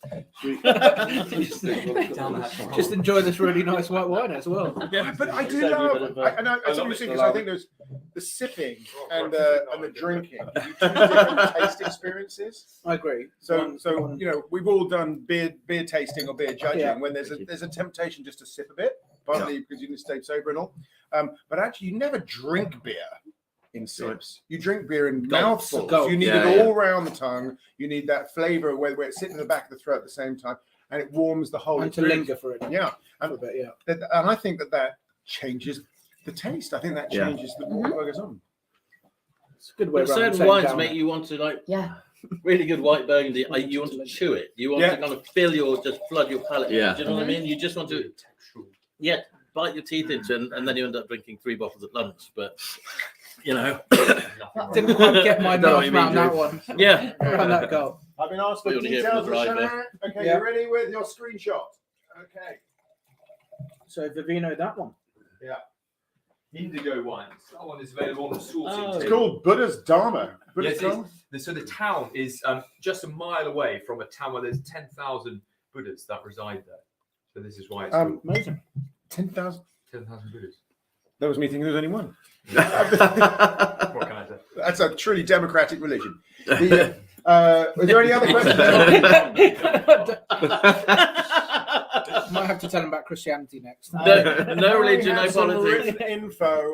Just enjoy this really nice white wine as well. But I do love. It's interesting because I think there's the sipping and the drinking. You two different taste experiences. I agree. So we've all done beer tasting or beer judging when there's a temptation just to sip a bit, partly because you need to stay sober and all. But actually, you never drink beer in sips. You drink beer in mouthfuls. You need it all around the tongue. You need that flavour where it's sitting in the back of the throat at the same time, and it warms the whole And to experience. linger for it. Yeah, For a bit, yeah. and I think that changes the taste. I think that changes the more it goes on. It's a good way But around certain saying wines down make it. you want to Yeah. really good white burgundy. You want to chew it. You want to kind of flood your palate. Yeah. Do you know what I mean? You just want to, bite your teeth into it, and then you end up drinking 3 bottles at lunch. But Didn't quite get my Know what mouth you mean, around that Drew. one. yeah. Around that goal. I've been asked for What do you details wanna hear of from the driver? Chenin. Okay, Yeah. you ready with your screenshot? Okay. So Vivino, that one. indigo wines. That one is available on the sourcing Oh. It's table. called Buddha's Dharma. Buddha's Yes, Dharma? So the town is just a mile away from a town where there's 10,000 Buddhas that reside there. So this is why it's called Amazing. 10,000. 10,000 Buddhas. That was me thinking there was only one. What can I say? That's a truly democratic religion. Is there any other questions? Might have to tell him about Christianity next. No religion, no have some politics. written info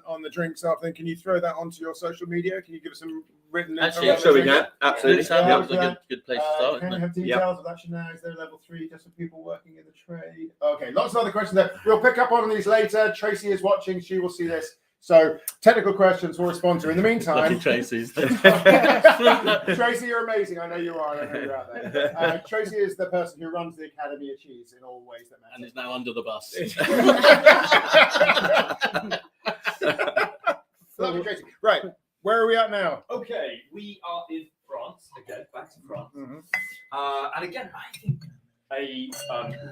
on the drinks after. Can you throw that onto your social media? Can you give us some written info? Actually, on So the we drinks? can. Absolutely. Sounds Yeah. like a good place to start, Can isn't you it? have details of that now? Is there level 3 just for people working in the trade? Okay, lots of other questions there. We'll pick up on these later. Tracy is watching. She will see this. So technical questions we'll respond to. In the Lucky meantime, Tracy's. Tracy, you're amazing. I know you are. I know you're out there. Tracy is the person who runs the Academy of Cheese in all ways that And matter. is now under the bus. Lovely, Tracy. Right, where are we at now? Okay, we are in France again. Back to France. Mhm. And again, I think a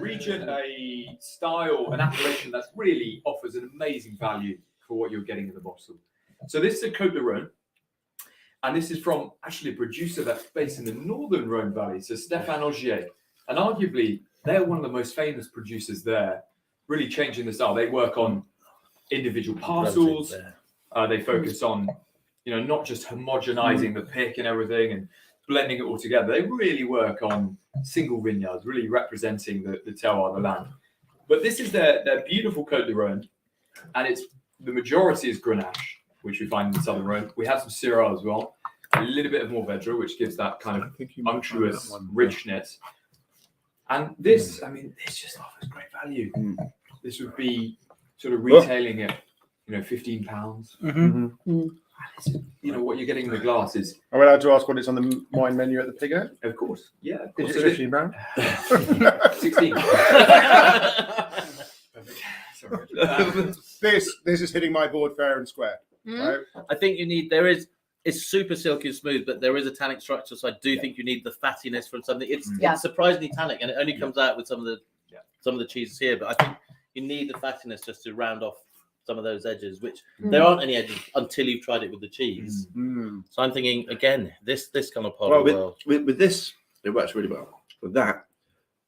region, a style, an appellation that really offers an amazing value for what you're getting in the bottle. So this is a Côte de Rhône, and this is from actually a producer that's based in the northern Rhône Valley, so Stéphane Augier. And arguably, they're one of the most famous producers there, really changing the style. They work on individual parcels. They focus on, not just homogenizing the pick and everything and blending it all together. They really work on single vineyards, really representing the terroir, the land. But this is their beautiful Côte de Rhône, and the majority is Grenache, which we find in the southern Rhône. We have some Syrah as well, a little bit of Mourvèdre, which gives that kind of unctuous richness. And this, this just offers great value. This would be sort of retailing at, £15. What you're getting in the glass is, Are we allowed to ask what it's on the wine menu at the Piggo? of course, Is it 15 pound? 16. Sorry. This is hitting my board fair and square. Right? I think it's super silky and smooth, but there is a tannic structure, so I do think you need the fattiness from something. It's surprisingly tannic, and it only comes out with some of the cheeses here, but I think you need the fattiness just to round off some of those edges, which there aren't any edges until you've tried it with the cheese. So I'm thinking, again, this kind of pot with this, it works really well. With that,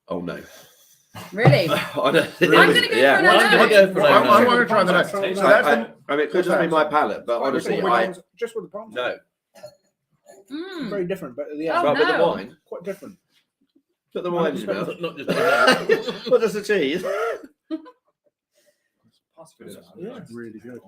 oh no. Really? I don't think I'm going to go for an I'm gonna go for an I'm no. going to try that. So I- that's the, it could just be my palate, but honestly, Just with the palm. no. Very different, but Oh, But with the no. wine, quite different. put the wine in your mouth. Not just What does the cheese? yeah, really good.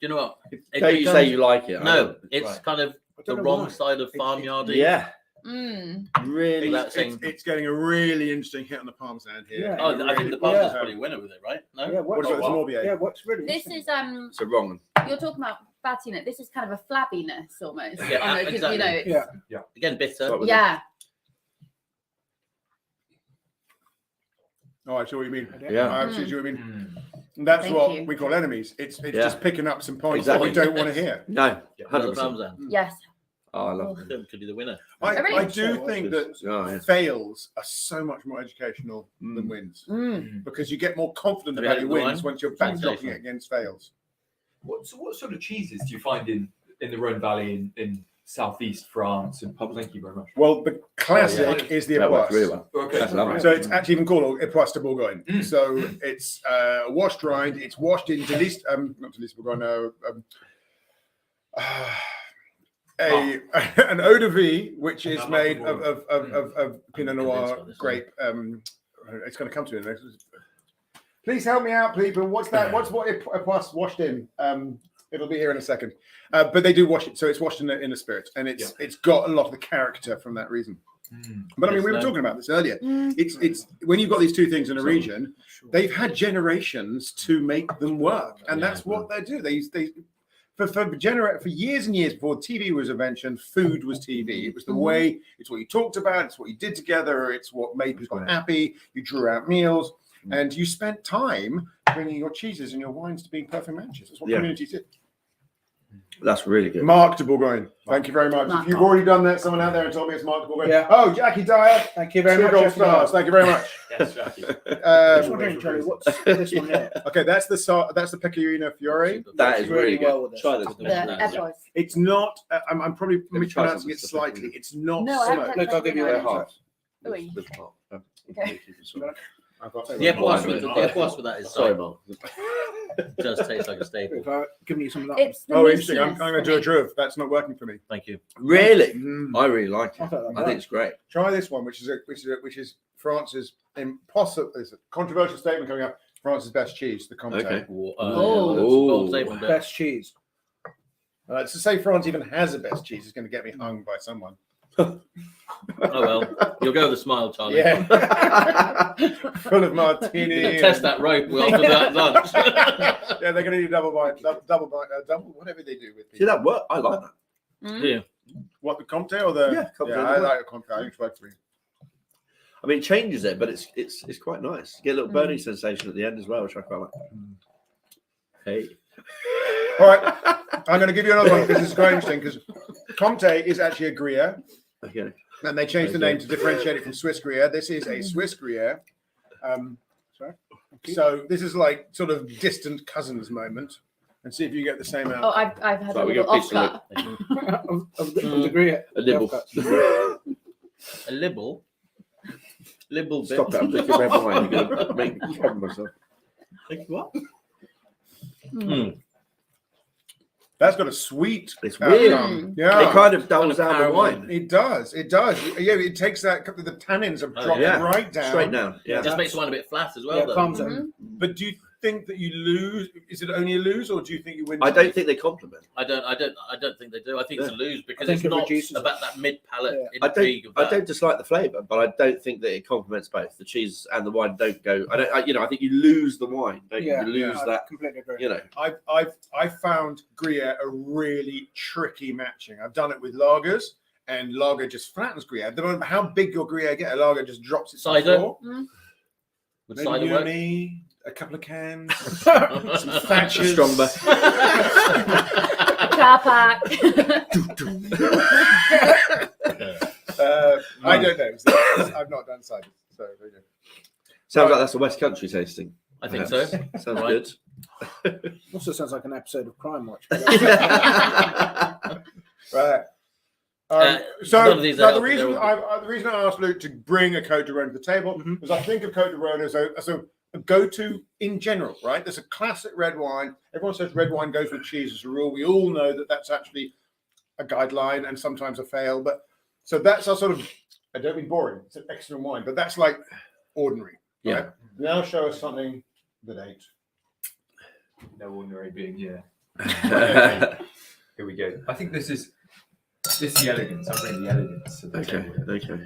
you know what? So you say you like it? I No, don't. it's Right. kind of I the don't know wrong why. side of farmyardy. Yeah, Mm. really. Without saying- It's getting a really interesting hit on the parmesan here. Yeah. Oh, I think the palm is probably a winner with it, right? No. Yeah, What what's, about the Morbier? yeah, what's really This interesting. is So wrong. you're talking about fattiness. This is kind of a flabbiness almost. Yeah, Almost, 'cause, exactly. it's- Again, bitter. Start with yeah. Oh, I see what you mean. Yeah. I see what you mean. That's Thank what you. we call enemies. It's Yeah. just picking up some points Exactly. that we don't want to hear. No, Not the 100%. parmesan. Yes. Oh, I love it. Could be the winner. I really? do think that Oh, yeah. fails are so much more educational than wins Mm. because you get more confident Have you about had your the wins wine? once you're Sensation. backdropping it against fails. What sort of cheeses do you find in the Rhône Valley in southeast France? And thank you very much. Well, the classic Oh, yeah. is the That works Epoisse. really well. Okay, That's lovely. So it's actually even called Epoisse de Bourgogne. Mm. So it's washed rind. It's washed in Delis, not Delis Bourgogne, no. An eau de vie, which is That made might be of Pinot Noir Convinced by this grape. It's going to come to it next. Please help me out, please. But what's that? What's what Epoisse washed in? It'll be here in a second. But they do wash it, so it's washed in a spirit, and it's got a lot of the character from that reason. But I mean, we were talking about this earlier. It's when you've got these two things in a region, they've had generations to make them work, and that's what they do. They for years and years before TV was invented, food was TV. It was the way. It's what you talked about. It's what you did together. It's what made people happy. You drew out meals, and you spent time bringing your cheeses and your wines to being perfect matches. That's what communities did. That's really good. Mark de Bourgogne. Thank you very much. Mark. If you've already done that, someone out there and told me it's Mark de Bourgogne. Yeah. Oh, Jackie Dyer. Thank you very 2 much. gold Jackie stars. Dyer. Thank you very much. Yes, Jackie. I was wondering, Charlie, what's this one here? Okay, that's the Pecorino Fiore. That is really well good. with this. Try this. The Epos. It's not. I'm probably me try mispronouncing some it of the slightly. Pecorino. It's not No, I haven't smoked. had Look, I'll give you Pecorino. a half. Oi. Okay. I've got The Epoisse with that is Sorry, Mark. does taste like a staple. If I give you some of that. It's the Oh, interesting. I'm meatiness going to do for a druve. That's not working for me. Thank you. Really? Mm. I really like it. I'll take that. I think it's great. Try this one, which is France's impossible. It's a controversial statement coming up. France's best cheese, the Comté. Okay. Oh. That's a bold statement, but- Best cheese. To say France even has a best cheese is going to get me hung by someone. Oh well, you'll go with a smile, Charlie. Yeah, full of martini. You're gonna test that rope after that lunch. Yeah, they're going to need a double bite, whatever they do with See it. that work? I like that. Mm. Yeah. What, the Comté or the? Yeah, Comté. I like the Comté. I think it's worked for me. I mean, it changes it, but it's quite nice. You get a little burning sensation at the end as well, which I quite like. Hey. All right, I'm going to give you another one because it's quite interesting because Comté is actually a Gruyere. Okay. And they changed the name to differentiate it from Swiss Gruyere. This is a Swiss Gruyere. So this is like sort of distant cousins moment. And see if you get the same out. Oh, I've had So a we little got pizza offcut. of the Gruyere. A nibble. A libble. Libble bit. Stop that. I'm drinking red wine. You're going to make me cover myself. Think what? Mm. That's got a sweet. It's weird. outcome. Yeah. It kind of dulls down the caramel. wine. It does. It does. Yeah, it takes that. The tannins have dropped yeah. right down. Straight down. Yeah. It just makes wine a bit flat as well. Yeah, though. calms Mhm. it. But do you think that you lose? Is it only a lose, or do you think you win? I don't think they compliment. I don't think they do. I think it's a lose because I it's think it not reduces it. about that mid palate Yeah. intrigue of I that. don't dislike the flavour, but I don't think that it complements both. The cheese and the wine don't go. I think you lose the wine, don't you? Yeah, You lose I that. completely agree. You know. I found Gruyere a really tricky matching. I've done it with lagers, and lager just flattens Gruyere. The moment how big your Gruyere get, a lager just drops it. Cider? Mm. Would Maybe cider you work? and me, a couple of cans, Some some Thatchers. Stronger. Car park. I don't know. I've not done cider, so there you go. Sounds like that's a West Country tasting. I think so. Sounds Right. good. Also sounds like an episode of Crime Watch. Right. None So of these are now the healthy, reason they're all I asked Luke to bring a Côte de Rhône to the table Mhm. was I think of Côte de Rhône as a go-to in general, right? There's a classic red wine. Everyone says red wine goes with cheese as a rule. We all know that that's actually a guideline and sometimes a fail. But so that's our sort of, I don't mean boring, it's an excellent wine, but that's like ordinary. Yeah. Right? Now show us something that ain't. No ordinary being here. Here we go. I think this is the elegance. I bring the elegance to the Okay. table. Okay.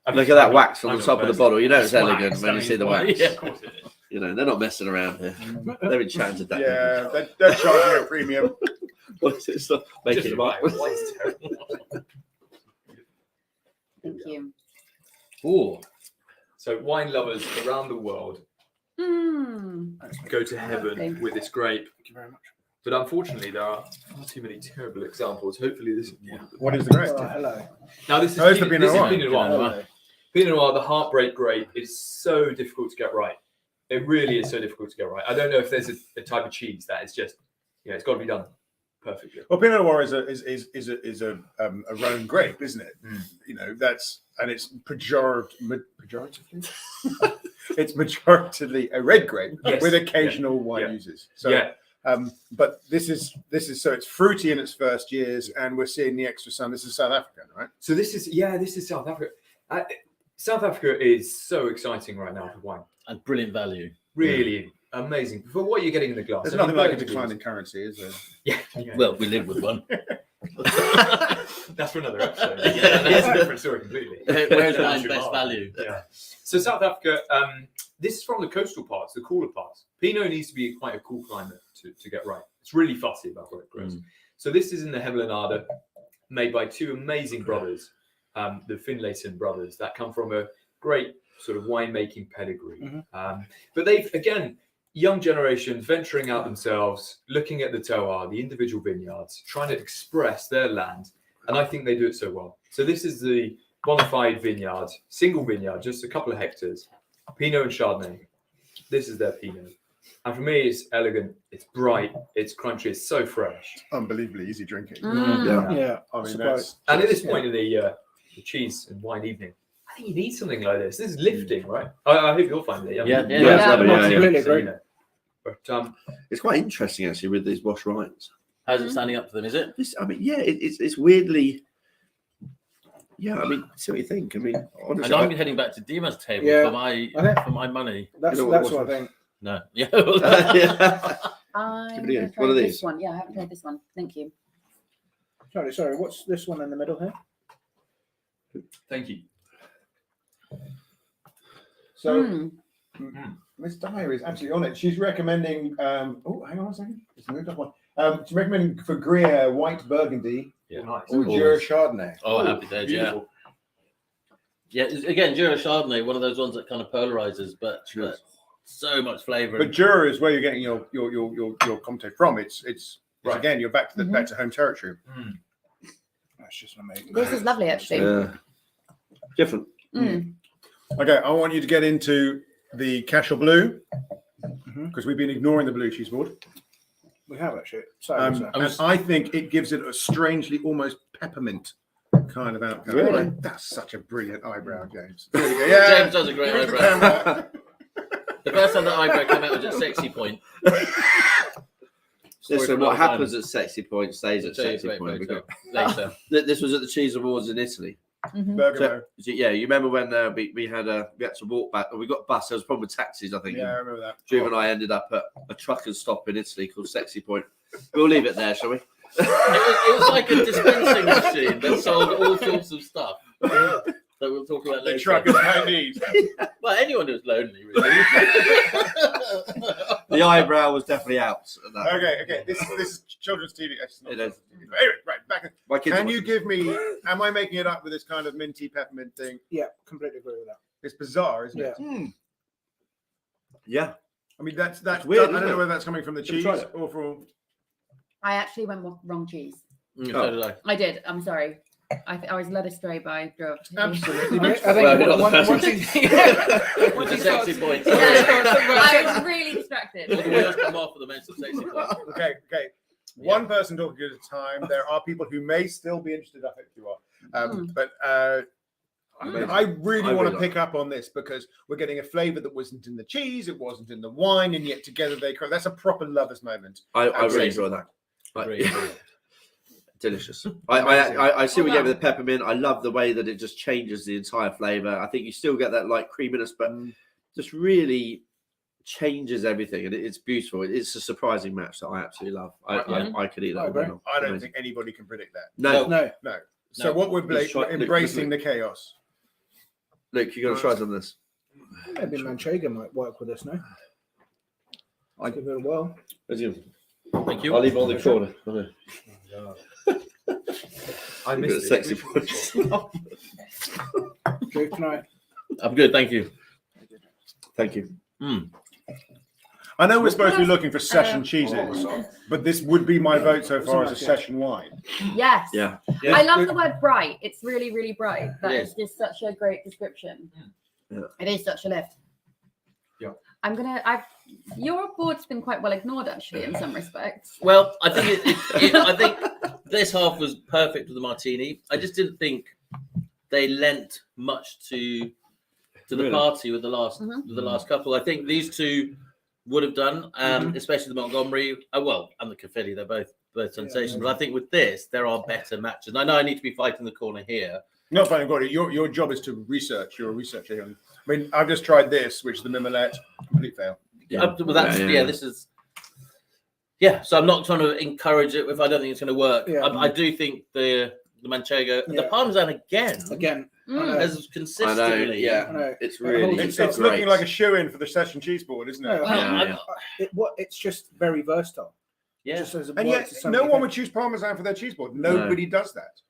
I'm Look just- at that wax on I'm the top of the first. bottle. You know it's Wax, elegant when I you mean, see the why? wax. Yeah, of course it is. You know they're not messing around here. They've been chatting to that. Yeah, they're charging a premium. What's it? Stop making Just them up. right. Why is it terrible? Thank you. Ooh. So wine lovers around the world Mm. go to heaven Okay. with this grape. Thank you very much. But unfortunately, there are far too many terrible examples. Hopefully, this is one of them. What is the grape? Oh, hello. Now, this is Oh, it's the Pinot Pinot Noir. Pinot Noir. Hello. Pinot Noir, the heartbreak grape, is so difficult to get right. It really is so difficult to get right. I don't know if there's a type of cheese that is just, it's got to be done perfectly. Well, Pinot Noir is a Rhone grape, isn't it? You know, and it's pejoratively. It's majoritively a red grape Yes. with occasional wine Yeah. uses. So, Yeah. but this is so it's fruity in its first years, and we're seeing the extra sun. This is South African, right? So this is South Africa. South Africa is so exciting right now for wine. And brilliant value. Really amazing for what you're getting in the glass. There's I mean, nothing like a those decline in things- currency, is there? Yeah. Well, we live with one. That's for another episode. Yeah. That's a different story completely. Where's Yeah. wine best value? Yeah. So South Africa, this is from the coastal parts, the cooler parts. Pinot needs to be quite a cool climate to get right. It's really fussy about where it grows. So this is in the Hemelanada, made by two amazing brothers, the Finlayson brothers, that come from a great sort of winemaking pedigree. But they've, again, young generation venturing out themselves, looking at the terroir, the individual vineyards, trying to express their land. And I think they do it so well. So this is the bona fide vineyard, single vineyard, just a couple of hectares, Pinot and Chardonnay. This is their Pinot. And for me, it's elegant, it's bright, it's crunchy, it's so fresh. Unbelievably easy drinking. Yeah. I mean, Surprised. And at this point in the cheese and wine evening, I think you need something like this. This is lifting, right? I hope you'll find it. Yeah. Completely agree. But It's quite interesting actually with these wash rinds. How's it standing up to them? Is it? I mean, yeah, it's weirdly. Yeah, I mean, see what you think. I mean, honestly, And I'm heading back to Dima's table Yeah. for my money. That's You know what I think. No. Yeah. yeah. I'm Give it a gonna go. try One of this these. one. Yeah, I haven't tried this one. Thank you. Sorry. What's this one in the middle here? thank you. So Miss Dyer is absolutely on it. She's recommending. Oh, hang on a second. It's moved up one. She's recommending for Gruyere white Burgundy Yeah. Nice. or Jura Chardonnay. Oh, happy days. Yeah. Beautiful. Yeah. Again, Jura Chardonnay, one of those ones that kind of polarizes, but so much flavour. But Jura is where you're getting your Comté from. It's Right. again, you're back to the back to home territory. That's just amazing. This is lovely, actually. Different. Okay, I want you to get into the Cashel Blue because we've been ignoring the blue cheese board. We have actually. So, And I think it gives it a strangely almost peppermint kind of outcome. Really? That's such a brilliant eyebrow, James. There you go. Yeah. James does a great Give it to the eyebrow. camera. The first time that eyebrow came out was at Sexy Point. Listen, what happens at Sexy Point stays at Sexy Great Point. photo. Later. This was at the Cheese Awards in Italy. Bergamo. So, yeah, you remember when we had to walk back, we got bus. There was a problem with taxis, I think. Yeah, I remember that. Drew and I ended up at a trucker's stop in Italy called Sexy Point. We'll leave it there, shall we? It was like a dispensing machine that sold all sorts of stuff. So we'll talk about The later. truckers might need. Well, anyone who's lonely, really. The eyebrow was definitely out. At that. Okay. This is children's TV. It's not It is. children's TV. Anyway, right back. My kids Can are you watching. give me? Am I making it up with this kind of minty peppermint thing? yeah, completely agree with that. It's bizarre, isn't it? Yeah. Yeah. I mean, that's weird, I don't isn't know it? whether that's coming from the Have you cheese tried it? or from. I actually went with wrong cheese. So did I. I did. I'm sorry. I was led astray by Drove. Absolutely. I think Well, you're not the once first. you What's the Sexy Point? I was really distracted. All the wheels come off for the mention of Sexy Point. Okay. One person talking at a time. There are people who may still be interested. I hope you are. But I really want to pick up on this because we're getting a flavour that wasn't in the cheese, it wasn't in the wine, and yet together they. That's a proper lovers moment. I really Absolutely. enjoy that. Agreed. Delicious. I see what you get with the peppermint. I love the way that it just changes the entire flavour. I think you still get that light creaminess, but just really changes everything, and it's beautiful. It's a surprising match that I absolutely love. I could eat that. I agree. I don't think anybody can predict that. No, No. So what we're Let's try- embracing the chaos. Luke, you're gonna try some of this. Maybe Manchego might work with us now. I give it a whirl. Thank you. I'll leave all the corner. I Look at missed the it. sexy points. Drew, tonight. I'm good, thank you. Thank you. I know we're supposed to be looking for session cheeses, but this would be my vote so far as a Something like session wine. Yes. Yeah. I love the word bright. It's really, really bright. That It is just such a great description. Yeah. It is such a lift. Yeah. Your board's been quite well ignored actually in some respects. Well, I think I think this half was perfect with the martini. I just didn't think they lent much to the Really? party with the last couple. I think these two would have done, especially the Montgomery. And the Caffili. They're both sensational. But I think with this, there are better matches. And I know I need to be fighting the corner here. Not finding got it. Your job is to research. You're a researcher. I mean, I've just tried this, which is the Mimolette. Complete fail. This is. Yeah, so I'm not trying to encourage it if I don't think it's going to work. Yeah. I do think the Manchego, the Yeah. Parmesan again, as consistently. I know. It's really. It's great. looking like a shoe-in for the session cheese board, isn't it? No, Well, it's just very versatile. Yeah. Just as it And works yet, to so no many one would things. choose Parmesan for their cheese board. Nobody does that.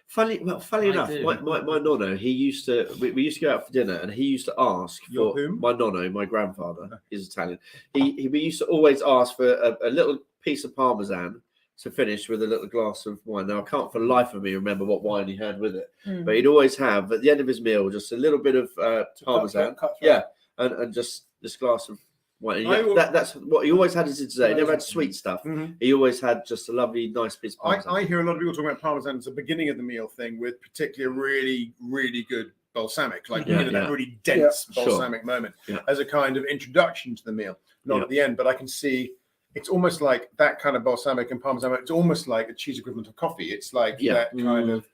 Funny I enough, do. my nonno, he used to. We used to go out for dinner, and he used to ask Your for whom? my nonno, my grandfather is Italian. We used to always ask for a little piece of parmesan to finish with a little glass of wine. Now I can't for the life of me remember what wine he had with it, but he'd always have at the end of his meal just a little bit of parmesan, and just this glass of wine. That's what he always had as his dessert. He never had sweet stuff. He always had just a lovely, nice piece of parmesan. I hear a lot of people talking about parmesan as a beginning of the meal thing, with particularly a really, really good balsamic, like that really dense balsamic moment as a kind of introduction to the meal, not at the end. But I can see it's almost like that kind of balsamic and parmesan. It's almost like a cheese equivalent of coffee. It's like that kind of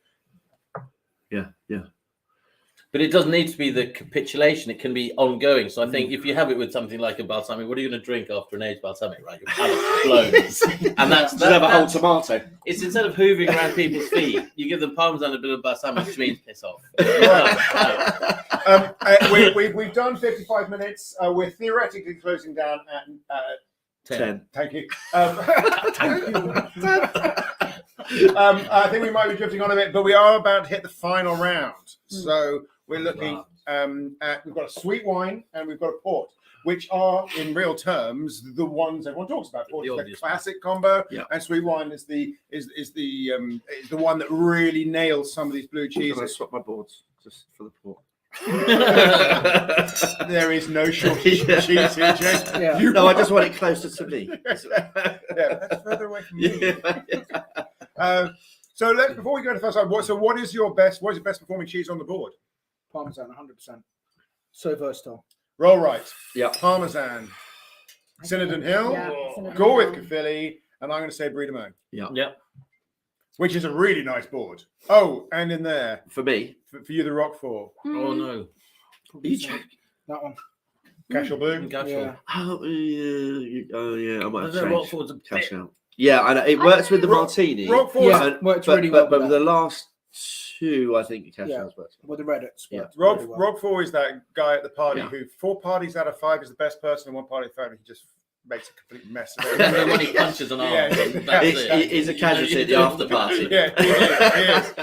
But it doesn't need to be the capitulation. It can be ongoing. So I think if you have it with something like a balsamic, what are you going to drink after an aged balsamic, right? Your palate's blown. And that's have a whole tomato. It's instead of hoovering around people's feet, you give them parmesan and a bit of balsamic, which means piss off. We've done 55 minutes. We're theoretically closing down at 10. Thank you. Thank you. I think we might be drifting on a bit, but we are about to hit the final round. So we're looking at, we've got a sweet wine and we've got a port, which are in real terms the ones everyone talks about. Port is the classic combo, and sweet wine is the one that really nails some of these blue cheeses. Can I swap my boards just for the port? There is no shortage of cheese here, Jake. No, I just want it closer to me. That's further away from me. So before we go to the first side, what is your best performing cheese on the board? Parmesan, 100%. So versatile. Roll right. Yeah. Parmesan. Cinnadon Hill. Cinnadon Go with Hill. Caerphilly, and I'm going to say Brie de Meaux. Yeah. Which is a really nice board. Oh, and in there For me. for you, the Roquefort. Oh no. That one. Cashel Blue. Yeah. Oh yeah. I might have No, changed. Roquefort's a Cash bit- out. Yeah, I know. It works with the martini. Roquefort. Yeah, works really well. But with the that. last two, I think cash Yeah. outs works. With the Reddits. Yeah. works really well. Roquefort is that guy at the party Yeah. who 4 parties out of 5 is the best person, and 1 party out of 5 he just makes a complete mess of Remember it. when he punches an arm? Yeah. That's it. He's a casualty at the after party. Yeah, he is.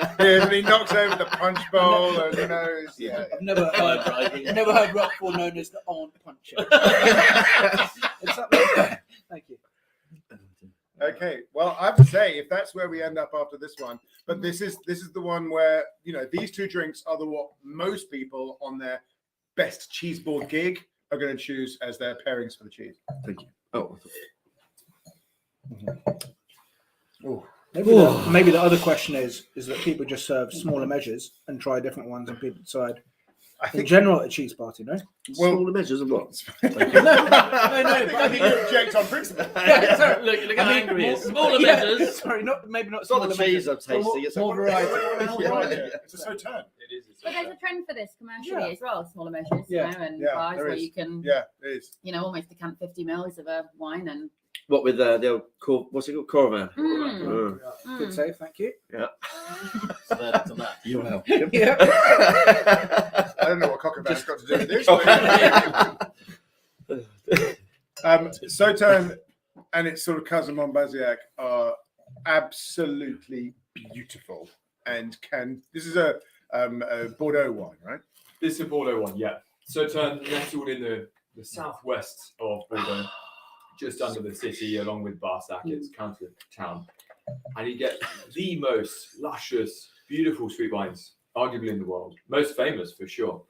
And he knocks over the punch bowl, and I've never heard Roquefort known as the aunt puncher. It's something like that. Thank you. Okay, well, I have to say, if that's where we end up after this one, but this is the one where these two drinks are what most people on their best cheese board gig are going to choose as their pairings for the cheese. Thank you. Oh, Maybe the other question is that people just serve smaller measures and try different ones, and people decide. In general, at a cheese party, no? smaller measures of what? I think you object on principle. Look how angry he is. Smaller measures. Sorry, maybe not It's not smaller the cheese measures. I'm tasting. It's More variety. It's a Sauternes. It is. But there's a trend for this commercially as well, smaller measures, Yeah. and Yeah, bars there where is. you can, Yeah, it is. almost decant 50 mils of a wine and. What with the old what's it called? Corvan. Good save, thank you. So that's on that. You're welcome. Yeah. I don't know what Cockervan's got to do with this. Sauternes and its sort of cousin Montbazillac are absolutely beautiful, and this is a Bordeaux wine, right? This is a Bordeaux one, yeah. Sauternes nestled in the southwest of Bordeaux, just under the city, along with Barsac, its counter town. And you get the most luscious, beautiful sweet wines, arguably in the world. Most famous, for sure.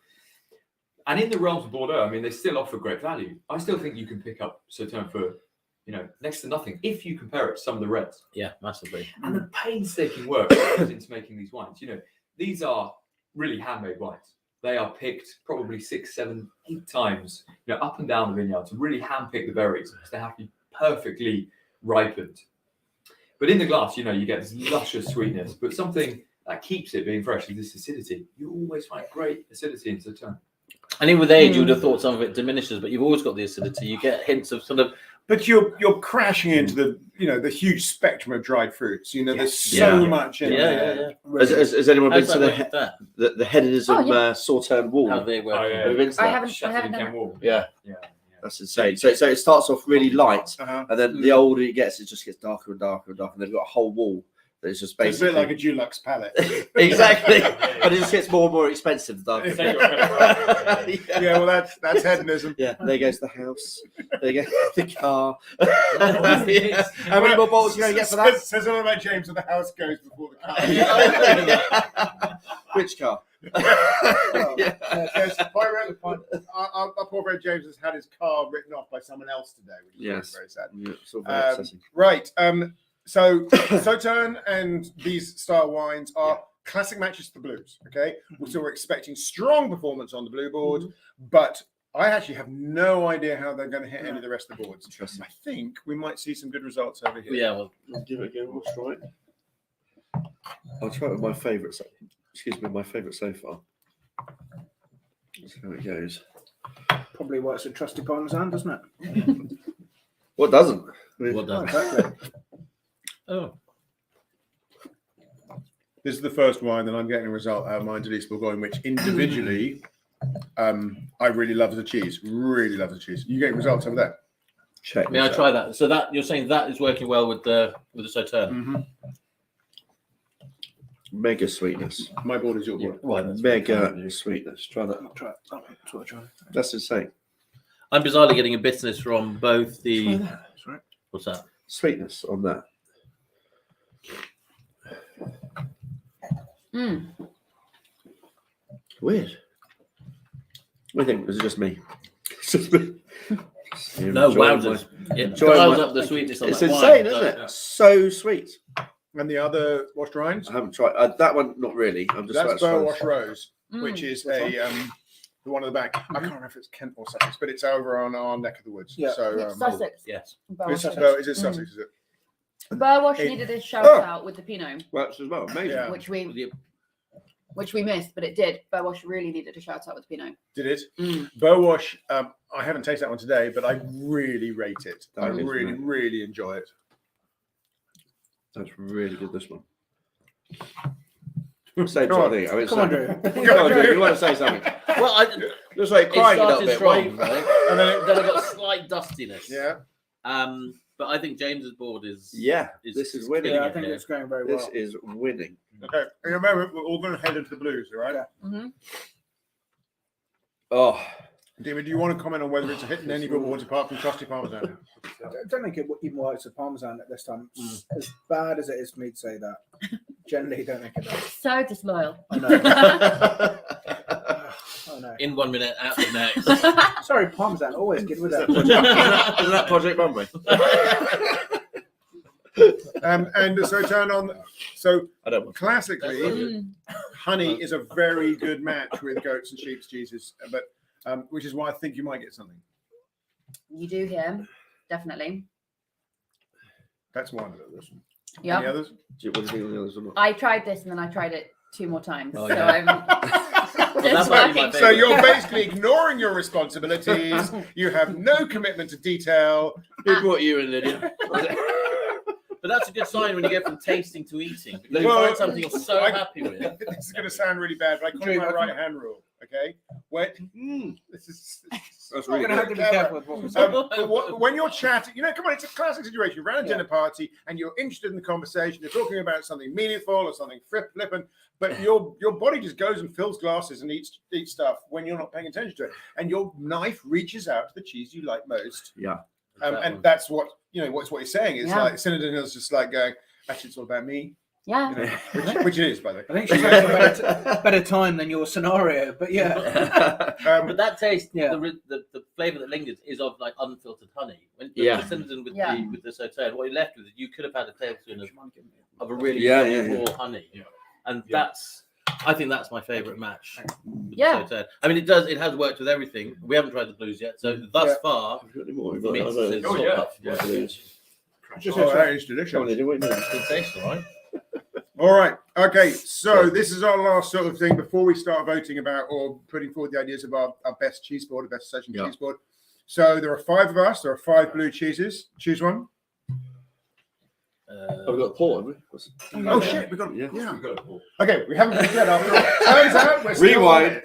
And in the realms of Bordeaux, I mean, they still offer great value. I still think you can pick up Sauternes for, next to nothing, if you compare it to some of the reds. Yeah, massively. And the painstaking work that goes into making these wines. These are really handmade wines. They are picked probably 6, 7, 8 times, up and down the vineyard to really handpick the berries because they have to be perfectly ripened. But in the glass, you get this luscious sweetness, but something that keeps it being fresh is this acidity. You always find great acidity in Sauternes. And even with age, you would have thought some of it diminishes, but you've always got the acidity. You get hints of sort of. But you're crashing into the huge spectrum of dried fruits. There's so much in there. Has anyone been How's to that work with that? the hedonism Sauternes wall? How they work? Oh, yeah. Have you been to that? I haven't done that. Yeah. Yeah. That's insane. So it starts off really light, Uh-huh. and then the older it gets, it just gets darker and darker and darker. And they've got a whole wall It's just It's a basically bit like a Dulux palette. exactly, but it just gets more and more expensive. The Say your credit card. Yeah, well, that's hedonism. Yeah, there goes the house. There goes the car. Yeah. How many more bottles are you going to get for that? Says all about James, and the house goes before the car. Which car? Yes, our poor friend James has had his car written off by someone else today, which is Yes. very sad. Yeah, it's all very upsetting. Right. So Sauterne and these style wines are classic matches to the blues. Okay. So we're expecting strong performance on the blue board, but I actually have no idea how they're going to hit any of the rest of the boards. Interesting. I think we might see some good results over here. Yeah, well, I'll give it a go. We'll try it. I'll try it with my favourite. Excuse me, my favourite so far. That's how it goes. Probably works with trusty Parmesan, doesn't it? What doesn't? I mean, what Oh, does? exactly. Oh, This is the first wine that I'm getting a result out of my Untitled Bourgogne, which individually I really love as a cheese. Really love as a cheese. You get results over there. check. may I this out. try that? So that you're saying that is working well with the Sauterne. Mm-hmm. Mega sweetness. My board is your board. Right, that's Mega sweetness. Try that. I'll try it. That's what I try. That's insane. I'm bizarrely getting a bitterness from both the. That's right. What's that? Sweetness on that. Mm. Weird. What do you think? Is it just me? It's just me. No, Enjoying wowzers! It enjoying dials my- up the sweetness on It's that insane, wine. isn't it? Yeah. So sweet. And the other washed rinds? I haven't tried that one. Not really. I'm just That's about to try Bow this. Wash Rose, Mm. which is Which one? the one at the back. I can't remember if it's Kent or Sussex, but it's over on our neck of the woods. Yeah. So It's Sussex. Yes. Is Burwash. it Sussex? Is it? Burwash It- needed a shout Oh! out with the Pinot, Works as well. Amazing. Yeah. which we missed, but it did. Burwash really needed a shout out with the Pinot. Did it? Mm. Bow Wash. I haven't tasted that one today, but I really rate it. I That is really, nice. really enjoy it. That's really good. This one. Same Come sort on. of thing. I mean, Come on, so- Drew. Come on, Drew. You want to say something? Well, I, Just like it crying a little started bit. strong, Wait. right? And then Then I got slight dustiness. yeah. But I think James's board is. Yeah, is this is winning. Yeah, I it think here. it's going very This well. is winning. Okay. In a moment, we're all going to head into the blues, all right? Yeah. Mm-hmm. Oh, David, do you want to comment on whether it's a hit in any of your boards apart from Trusty Parmesan? I don't think it even works with Parmesan at this time. As bad as it is for me to say that, generally don't think it does. So disloyal. I know. I know. In 1 minute, out the next. Sorry, Parmesan, always good with that. isn't that Project Runway? And so turn on. So I don't. classically, Mm. honey is a very good match with goats and sheep's cheeses, but which is why I think you might get something. You do here, definitely. That's one of those. Any Yeah. others? What do you think of the others or not? I tried this and then I tried it 2 more times. Oh, so yeah. I'm That's might be my working. So favourite. you're basically ignoring your responsibilities. You have no commitment to detail. Who brought you in, Lydia? But that's a good sign when you go from tasting to eating. Because you Well, find something you're so I- happy with. This is going to sound really bad, but I call it my right hand rule. Okay, this is. That's We're really going to have good. to be careful with what we say. When you're chatting, come on, it's a classic situation. You're around a dinner party and you're interested in the conversation. You're talking about something meaningful or something flippant, but your body just goes and fills glasses and eats stuff when you're not paying attention to it. And your knife reaches out to the cheese you like most. Yeah. And that's what what's what he's saying. It's Yeah. like Synodon is just like going, actually, it's all about me. Yeah. Which it is, by the way. I think she's having a better time than your scenario, but yeah. But that taste, Yeah. the flavour that lingers is of like unfiltered honey. When Yeah. the cinnamon with Yeah. the Sauterne, what you're left with is you could have had a tablespoon of a really Yeah, raw honey. Yeah. And Yeah. I think that's my favourite match. with the Yeah. Sauterne. I mean, it has worked with everything. We haven't tried the blues yet, so thus Yeah. far, Have you got any more? for me, it's Oh, top yeah. up. Yeah. Just Oh, a that is Come on, delicious. Lydia, what are you doing? It's good taste, all right? All right. Okay. So this is our last sort of thing before we start voting about or putting forward the ideas of our best cheese board, our best session Yeah. cheese board. So there are 5 of us. There are 5 blue cheeses. Choose one. Oh, we've got Paul, haven't we? Oh shit, we got Yeah. yeah. We've got a ball. Okay, we haven't finished yet after all. Turns out we're still Rewind.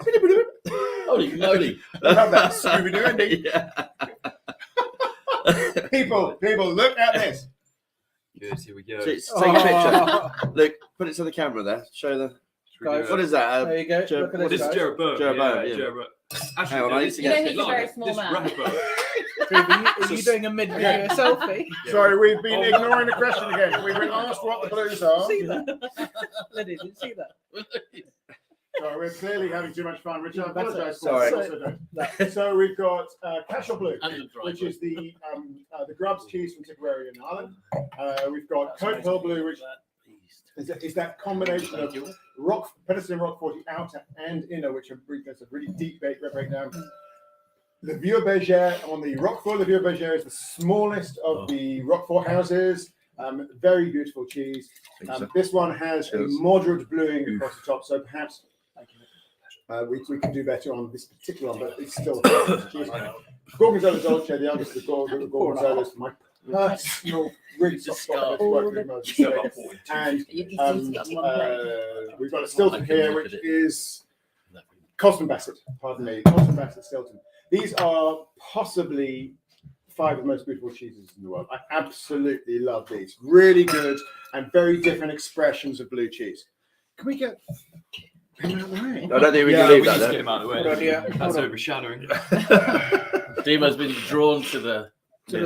Holy moly! Love that Scooby-Doo ending. Yeah. People, look at this. Good, here we go. So take a picture. Look, put it to the camera there. Show the. Guys, What is that? There you go. Jer- Look at what this, This is guys. Jeroboam. Jeroboam, yeah. Jeroboam. Actually, Hang on, I need this to You get don't need to like very small this man. Rehoboam. Are you doing a mid-video selfie? Sorry, we've been ignoring the question again. We've been asked what the blues are. See that? Lydia, did you see that? Sorry, we're clearly having too much fun, which I That's apologise for. Sorry. Also don't. So we've got Cashel Blue, And the dry which one. is the Grubs cheese from Tipperary in Ireland. We've got Turnbull Blue, which is that combination of Penicillin Roquefort outer and inner, which there's a really deep breakdown. The Vieux Bergère on the Roquefort. The Vieux Bergère is the smallest of the Roquefort houses. Very beautiful cheese. This one has a moderate bluing across the top, so perhaps we can do better on this particular one, but it's still cheese. Gorgonzola Dolce, the youngest of the Gorgonzolas, my personal really soft spot. And we've got a Stilton here, which is Coston Bassett. Pardon me, Coston Bassett Stilton. These are possibly 5 of the most beautiful cheeses in the world. I absolutely love these. Really good and very different expressions of blue cheese. Can we get him out of the way? I don't think we Yeah, can we leave need that to there. get him out of the way. Good idea. That's Hold on. overshadowing. Dimo's been drawn to the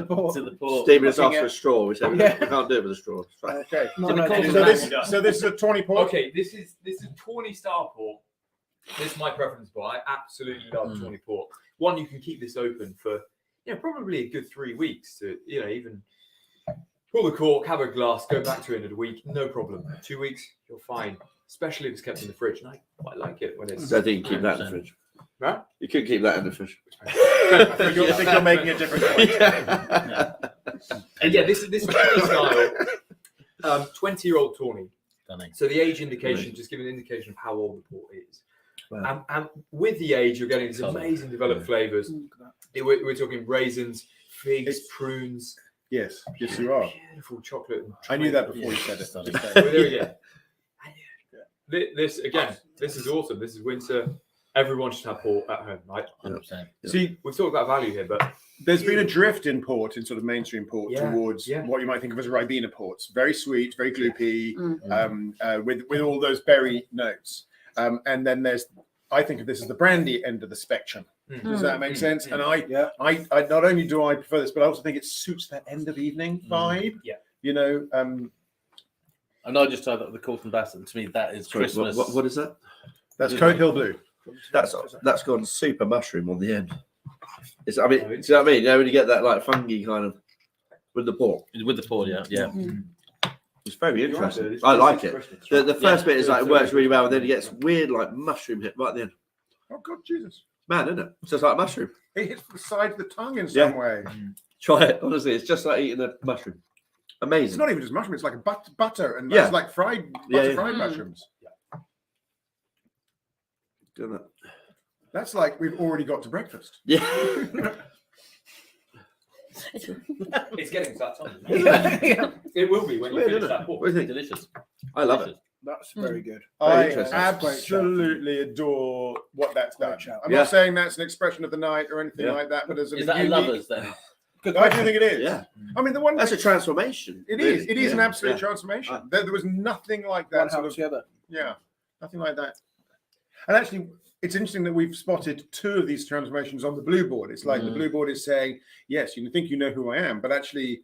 port. To the port. Stephen has Looking asked for a at- straw. We said we Yeah. can't do it with a straw. It's fine. Okay. No, Did no, it call no, the no. So this is a tawny port. Okay, this is tawny star port. This is my preference port. I absolutely love tawny port. One, you can keep this open for probably a good 3 weeks to even pull the cork, have a glass, go back to it in a week, no problem. 2 weeks, you're fine. Especially if it's kept in the fridge, and I quite like it when it's. I think you can keep that in the fridge. Right? You could keep that in the fridge. I think you're making a different point. And yeah, this is tawny style. 20-year-old tawny. Stunning. So the age indication, just give an indication of how old the port is. Wow. And with the age, you're getting these Colour. amazing developed flavors. We're talking raisins, figs, prunes. Yes, yes, you are. Beautiful chocolate. And I knew that before you said it. Stunning. Well, there we go. This again, this is awesome. This is winter. Everyone should have port at home, right? 100%. See, We've talked about value here, but there's been a drift in port, in sort of mainstream port, Yeah, towards yeah. what you might think of as Ribena ports. Very sweet, very gloopy, Mm. with all those berry notes. And then I think of this as the brandy end of the spectrum. Does that make sense? And I not only do I prefer this, but I also think it suits that end of evening vibe. Yeah. You know, I know I just tried that with the Corton Bassett. To me, that is Sorry, Christmas. what is that? that's Coat Hill Blue. That's gone super mushroom on the end. Do you know what I mean? When you get that like fungi kind of with the pork. With the port, yeah. It's very You're right, interesting. though. I like it. It's The first bit is like it it's works very really well, and then it gets weird like mushroom hit right at the end. Oh God, Jesus! Man, isn't it? It's just like mushroom. It hits the side of the tongue in some Yeah. way. Try it. Honestly, it's just like eating a mushroom. Amazing. It's not even just mushroom; it's like a butter, and Yeah. it's like fried Yeah. fried Mm. mushrooms. Doing it. That's like we've already got to breakfast. Yeah. It's getting to that time. Yeah. It will be when you Weird, finish isn't that it? port. What do you think? Delicious. I love it. Delicious. That's very good. Very I interesting. absolutely adore what that's done. Great shout. I'm Yeah. not saying that's an expression of the night or anything Yeah. like that, but as a Is that a unique, lovers then? Good I do question. think it is. Yeah. I mean, the one That's a transformation. it is. really. It is an Yeah. absolute Yeah. transformation. There was nothing like One that. Sort helps of, the other. yeah, nothing like that. And actually, it's interesting that we've spotted 2 of these transformations on the blue board. It's like the blue board is saying, yes, you think you know who I am, but actually,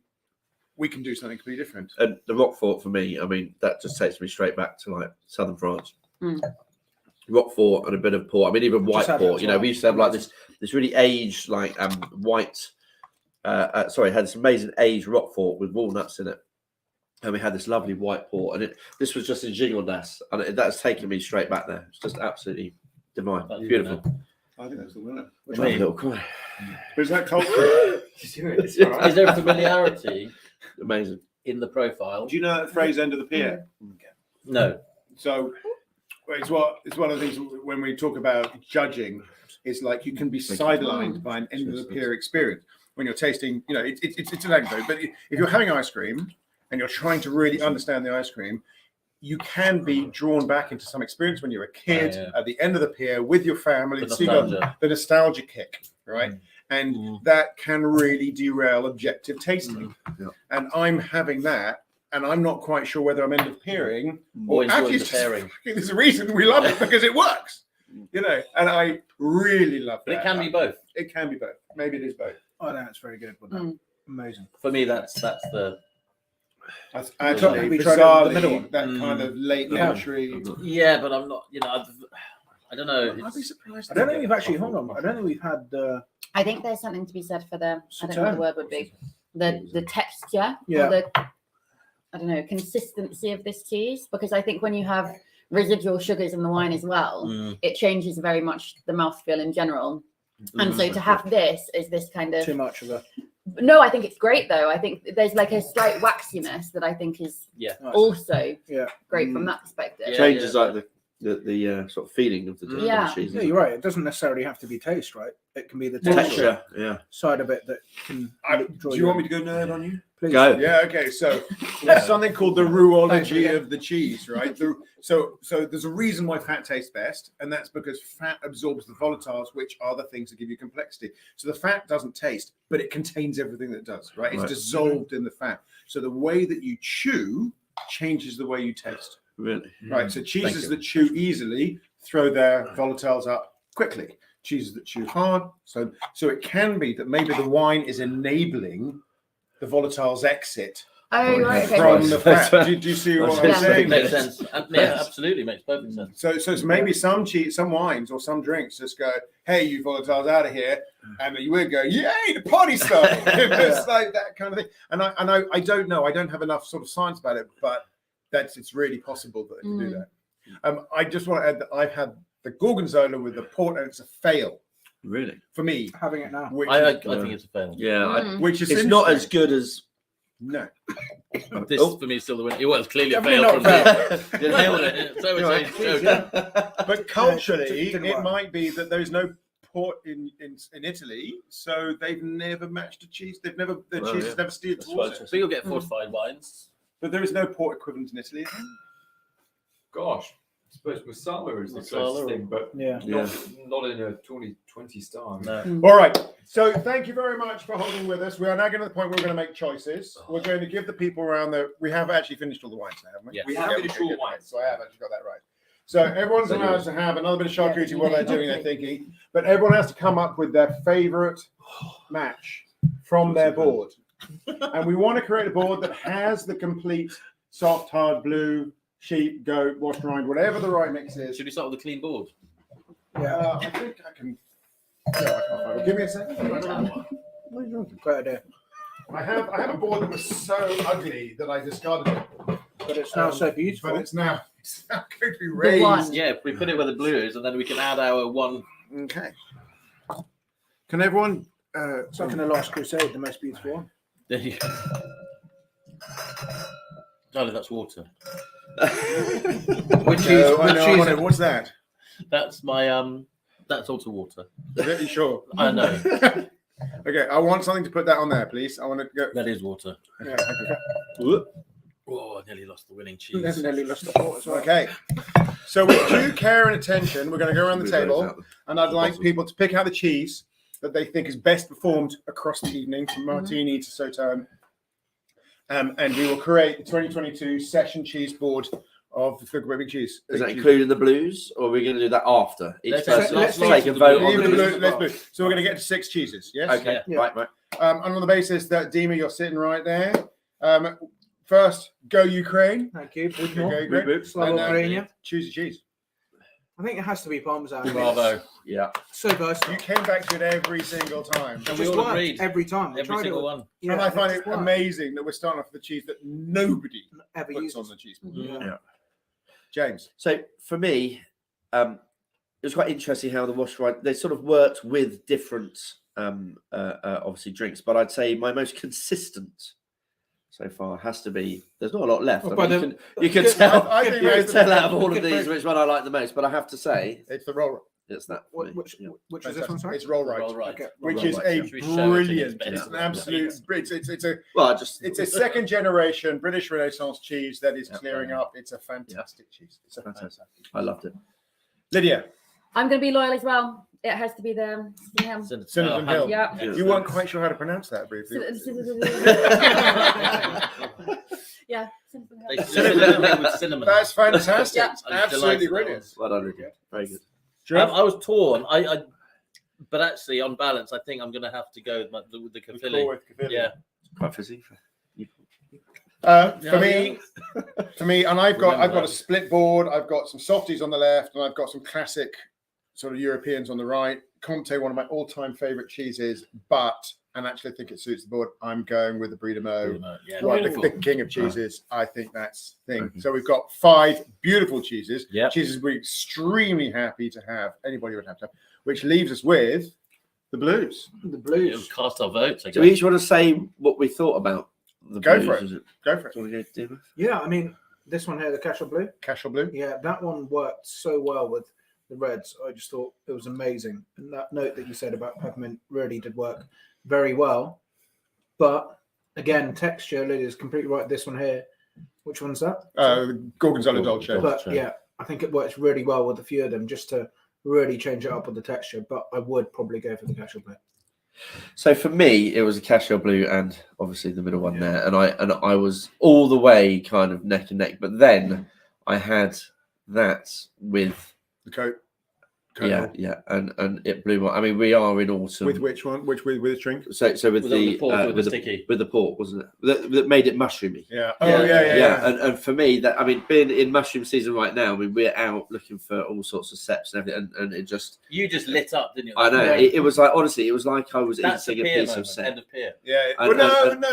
we can do something completely different. And the Roquefort for me, I mean, that just takes me straight back to like southern France. Mm. Roquefort and a bit of port. I mean, even white had it port. as You know, well. we used to have like this really aged like white. Sorry, had this amazing aged Roquefort with walnuts in it, and we had this lovely white port. And this was just in Gigoldas, and that's taken me straight back there. It's just absolutely divine, That's beautiful. I think that's the winner. Which one? Little cry. Is that culture? Serious? Is there a familiarity Amazing. in the profile? Do you know that phrase "end of the pier"? No. So it's one of the things when we talk about judging. It's like you can be sidelined by an end of the pier experience when you're tasting. You know, it's an anecdote, but if you're having ice cream and you're trying to really understand the ice cream, you can be drawn back into some experience when you're a kid at the end of the pier with your family. The So you got nostalgia. the nostalgia kick, right? And that can really derail objective tasting. Yeah. And I'm having that and I'm not quite sure whether I'm end of pairing. More Or actually, enjoying the it's just pairing. there's a reason we love it because it works. You know, and I really love that. But it can be both. It can be both. Maybe it is both. Oh, no, it's very good. With that. Amazing. For me, that's the Totally Have you tried the middle bizarrely, one? that kind of late Yeah. entry. yeah. But I'm not. I don't know. I'd be surprised. I don't think we've actually. Hold on. I don't think we've had the. I think there's something to be said for the. I don't know what the word would be. The texture. Yeah. Or the, I don't know, consistency of this cheese, because I think when you have residual sugars in the wine as well, it changes very much the mouthfeel in general. And so to have this is this kind of Too much of a. No, I think it's great though. I think there's like a slight waxiness that I think is also great from that perspective. Yeah. Changes like the sort of feeling of the cheese. Yeah, you're right. It doesn't necessarily have to be taste, right? It can be the Texture, yeah. side of it that can. Do you want me to go nerd on you? Please. Go. Yeah, okay. So there's something called the Ruology of the cheese, right? So there's a reason why fat tastes best, and that's because fat absorbs the volatiles, which are the things that give you complexity. So the fat doesn't taste, but it contains everything that does, right? It's dissolved in the fat. So the way that you chew changes the way you taste. Really? Right. So cheeses that chew easily throw their volatiles up quickly. Cheeses that chew hard. So it can be that maybe the wine is enabling the volatiles exit Oh, right, okay. from the fat. Do you see what I'm Yeah. saying? Makes sense. Yeah, absolutely makes perfect sense. So maybe some wines or some drinks just go, hey, you volatiles out of here, and you would go, yay, the party started. It's like that kind of thing. And I don't know. I don't have enough sort of science about it, but it's really possible that they can do that. I just want to add that I've had the Gorgonzola with the port, and it's a fail. Really? For me. Having it now. I think it's a fail. Yeah. Which is It's not as good as. No. This for me is still the winner. It was clearly a Definitely fail not from me. You nailed it. So it's joking. But culturally, didn't it work. might be that there's no port in Italy, so they've never matched a cheese. The cheese has never steered towards it. So you'll get fortified wines. But there is no port equivalent in Italy, is there? Gosh, I suppose Marsala is the Marsala closest thing, but Yeah. not in a 2020 style. No. All right. So thank you very much for holding with us. We are now getting to the point where we're going to make choices. We're going to give the people around there. We have actually finished all the wines now, haven't we? Yes. We have Okay, finished all good. wines. So I have actually got that right. So everyone's allowed to have another bit of charcuterie while they're doing their thinking, but everyone has to come up with their favorite match from their board. And we want to create a board that has the complete soft, hard blue, sheep, goat, washed rind, whatever the right mix is. Should we start with a clean board? Yeah. I think I can. No, I can't find it. Give me a second. Great idea. I have a board that was so ugly that I discarded it. But it's now so beautiful. But it's now going to be The raised. one. Yeah, we put it where the blue is, and then we can add our one. Okay. Can everyone? It's like in the Last Crusade, the most beautiful one. There you go. Darling, that's water. Which No, I which know, I cheese- wonder, what's that? That's my That's also water. Are you sure? I know. Okay, I want something to put that on there, please. I want to go. That is water. Yeah, okay. Oh, I nearly lost the winning Never cheese. nearly lost the thought as well. Okay. So with due care and attention, we're going to go around the table, and I'd like people to pick out the cheese that they think is best performed across the evening, from Martini to Sauternes. And we will create the 2022 session cheese board of the Pickle Big Cheese. Is that including the blues, or are we going to do that after? Each Let's person let's take a do vote the on Leave the the blues. blue, let's blue. So we're going to get to 6 cheeses, yes? Okay, Yeah. right. And on the basis that, Dima, you're sitting right there. First, go Ukraine. Thank you. Okay, More. great. Slava And, Ukraine. choose your cheese. I think it has to be Parmesan. Bravo. Yeah. So versatile. You came back to it every single time. And we Just all worked agreed. every time. We Every tried single it. one. Yeah, And I find it just worked. amazing that we're starting off with the cheese that nobody Ever puts used. on the cheese board. Yeah. James. So for me, it was quite interesting how the wash right they sort of worked with different obviously drinks, but I'd say my most consistent so far has to be. There's not a lot left. Well, I mean, but you can good- tell. I think You that's can tell the- out of all of good these break. which one I like the most, but I have to say It's the roll. it's that. for me. Which Yeah. is this one, sorry? It's roll right. Roll right. Okay. Which Roll is right, a yeah. Should we show it in brilliant. its It's an best? absolute. It's a Well, I just it's a second generation British Renaissance cheese that is Yeah. clearing up. It's a fantastic cheese. It's a Fantastic. fantastic. I loved it. Lydia, I'm going to be loyal as well. It has to be the. Cinnamon Hill. Yeah. You weren't quite sure how to pronounce that briefly. Yeah. They seasoned it with cinnamon. That's fantastic. Yeah. I'm Absolutely delighted brilliant. Well done, Ricky. Very good. I was torn. But actually, on balance, I think I'm going to have to go with the Cavilli. Yeah. Quite fizzy. For me, and I've got a split board. I've got some softies on the left, and I've got some classic sort of Europeans on the right. Comté, one of my all-time favorite cheeses, and actually I think it suits the board. I'm going with the Brie de Meaux. Yeah, Right, the king of cheeses. I think that's the thing. So we've got 5 beautiful cheeses. Yep. Cheeses we're extremely happy to have. Anybody would have to have. Which leaves us with the blues. The blues. Cast our votes. I Do we guess. each want to say what we thought about the Go blues? for it. Is Go for it. Do you want to go, David? Yeah, I mean, this one here, the Cashel Blue. Cashel blue. Yeah, that one worked so well with the reds. I just thought it was amazing. And that note that you said about peppermint really did work very well. But again, texture, Lydia's completely right. This one here, which one's that? Gorgonzola Dolce. But yeah, I think it works really well with a few of them just to really change it up with the texture. But I would probably go for the Cashel Blue. So for me, it was a Cashel Blue and obviously the middle one there, and I was all the way kind of neck and neck. But then I had that with The coat. yeah, and it blew my. I mean, we are in autumn. With which one? With a drink? So with Was it the the pork or with the the sticky? with the pork, wasn't it? That made it mushroomy. Yeah. Yeah. And for me, that I mean, being in mushroom season right now, I mean, we're out looking for all sorts of seps and everything, and it just. You just lit up, didn't you? I know it was like honestly, it was like I was That's eating the a pear piece moment, of sep. end of pear. Yeah. And- Well, and- no.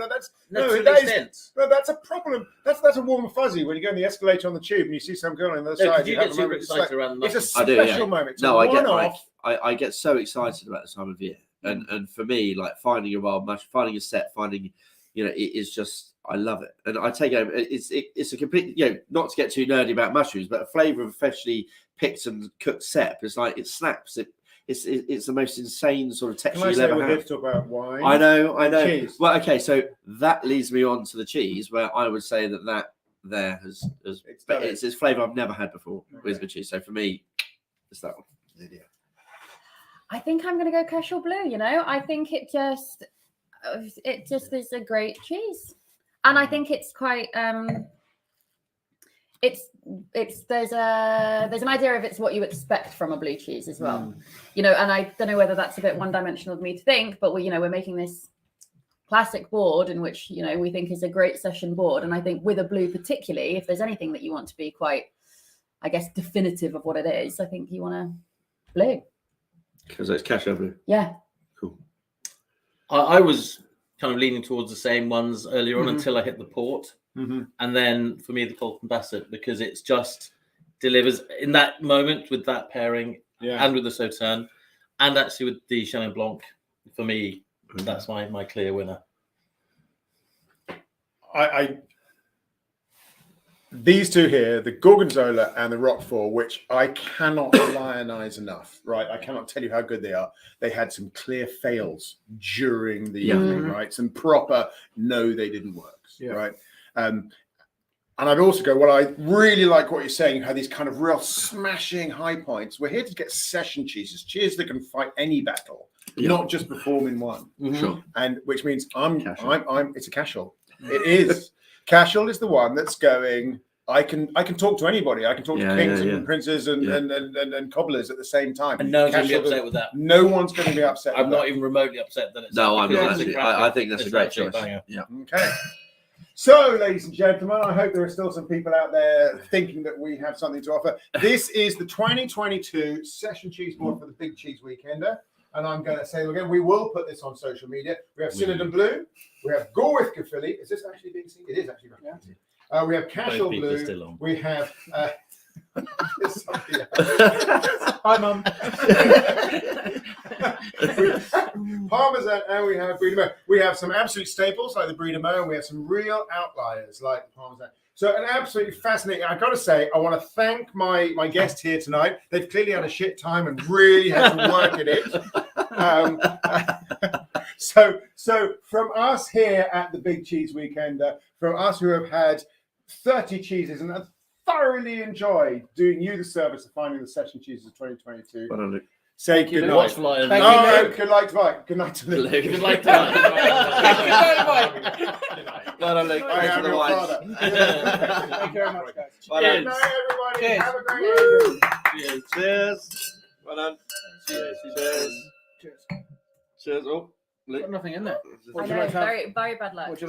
That's No, no, to an that is- extent. no, that's a problem. That's a warm and fuzzy when you go on the escalator on the tube and you see some girl on the other No, side. because you have get a super moment, it's excited like- around the It's a mushroom. I do, yeah. special moment. It's No, a I get one-off. I get so excited about this time of year, and for me, like finding a wild mushroom, finding a set, finding, it is just I love it, and I take it. It's a complete, not to get too nerdy about mushrooms, but a flavour of freshly picked and cooked sep. It's like it snaps. It's the most insane sort of Can texture I you'll say ever we're here have. to talk about wine? I know. Cheese. Well, okay, so that leads me on to the cheese, where I would say that there has it's this flavour I've never had before with the cheese. So for me, it's that one. Lydia. I think I'm going to go Cashel Blue. I think it just is a great cheese, and I think it's quite. There's an idea of it's what you expect from a blue cheese as well, and I don't know whether that's a bit one-dimensional of me to think, but we're making this classic board in which we think is a great session board, and I think with a blue particularly, if there's anything that you want to be quite, I guess, definitive of what it is, I think you want a blue. Because it's Cashel Blue. Yeah. Cool. I was kind of leaning towards the same ones earlier on until I hit the port. Mm-hmm. And then for me, the Colton Bassett, because it's just delivers in that moment with that pairing and with the Sauternes, and actually with the Chenin Blanc. For me, that's my clear winner. These two here, the Gorgonzola and the Roquefort, which I cannot lionize enough, right? I cannot tell you how good they are. They had some clear fails during the evening, right? Some proper, no, they didn't work, right? And I'd also go, well, I really like what you're saying. You have these kind of real smashing high points. We're here to get session cheeses that can fight any battle, not just perform in one. Sure. And which means it's a Cashel. Mm. It is. Cashel is the one that's going. I can talk to anybody. I can talk to kings and princes and cobblers at the same time. And no one's going to be upset with that. No one's going to be upset. I'm not even remotely upset that it's. No, I'm not. It's I think that's a great absolute choice. banger. Yeah. Okay. So, ladies and gentlemen, I hope there are still some people out there thinking that we have something to offer. This is the 2022 Session Cheese Board for the Big Cheese Weekender. And I'm going to say again, we will put this on social media. We have Cinnamon Blue. We have Gorwith Cavilli. Is this actually being seen? It is actually being seen. We have Cashel Blue. We have Hi, Mum. Parmesan, and we have Brie de Meaux. We have some absolute staples like the Brie de Meaux, and we have some real outliers like the Parmesan. So an absolutely fascinating. I've got to say, I want to thank my guest here tonight. They've clearly had a shit time and really had to work at it. So from us here at the Big Cheese Weekender, from us who have had 30 cheeses and have thoroughly enjoyed doing you the service of finding the session cheeses of 2022. say Good good night. night. Watch flyers. Thank Oh, you, no, Luke. good night to Mike. Good night to Luke. Good night to Well done, Luke. I Thanks for am the your wines. father. Thank you very much, guys. Well Good done. night, everybody. Cheers. Have a great evening. Cheers. Cheers. Well done. Cheers. Cheers. Cheers. Cheers. Oh, Got Luke. nothing in there. I What would you know, like to have? very, very bad luck. What would you like?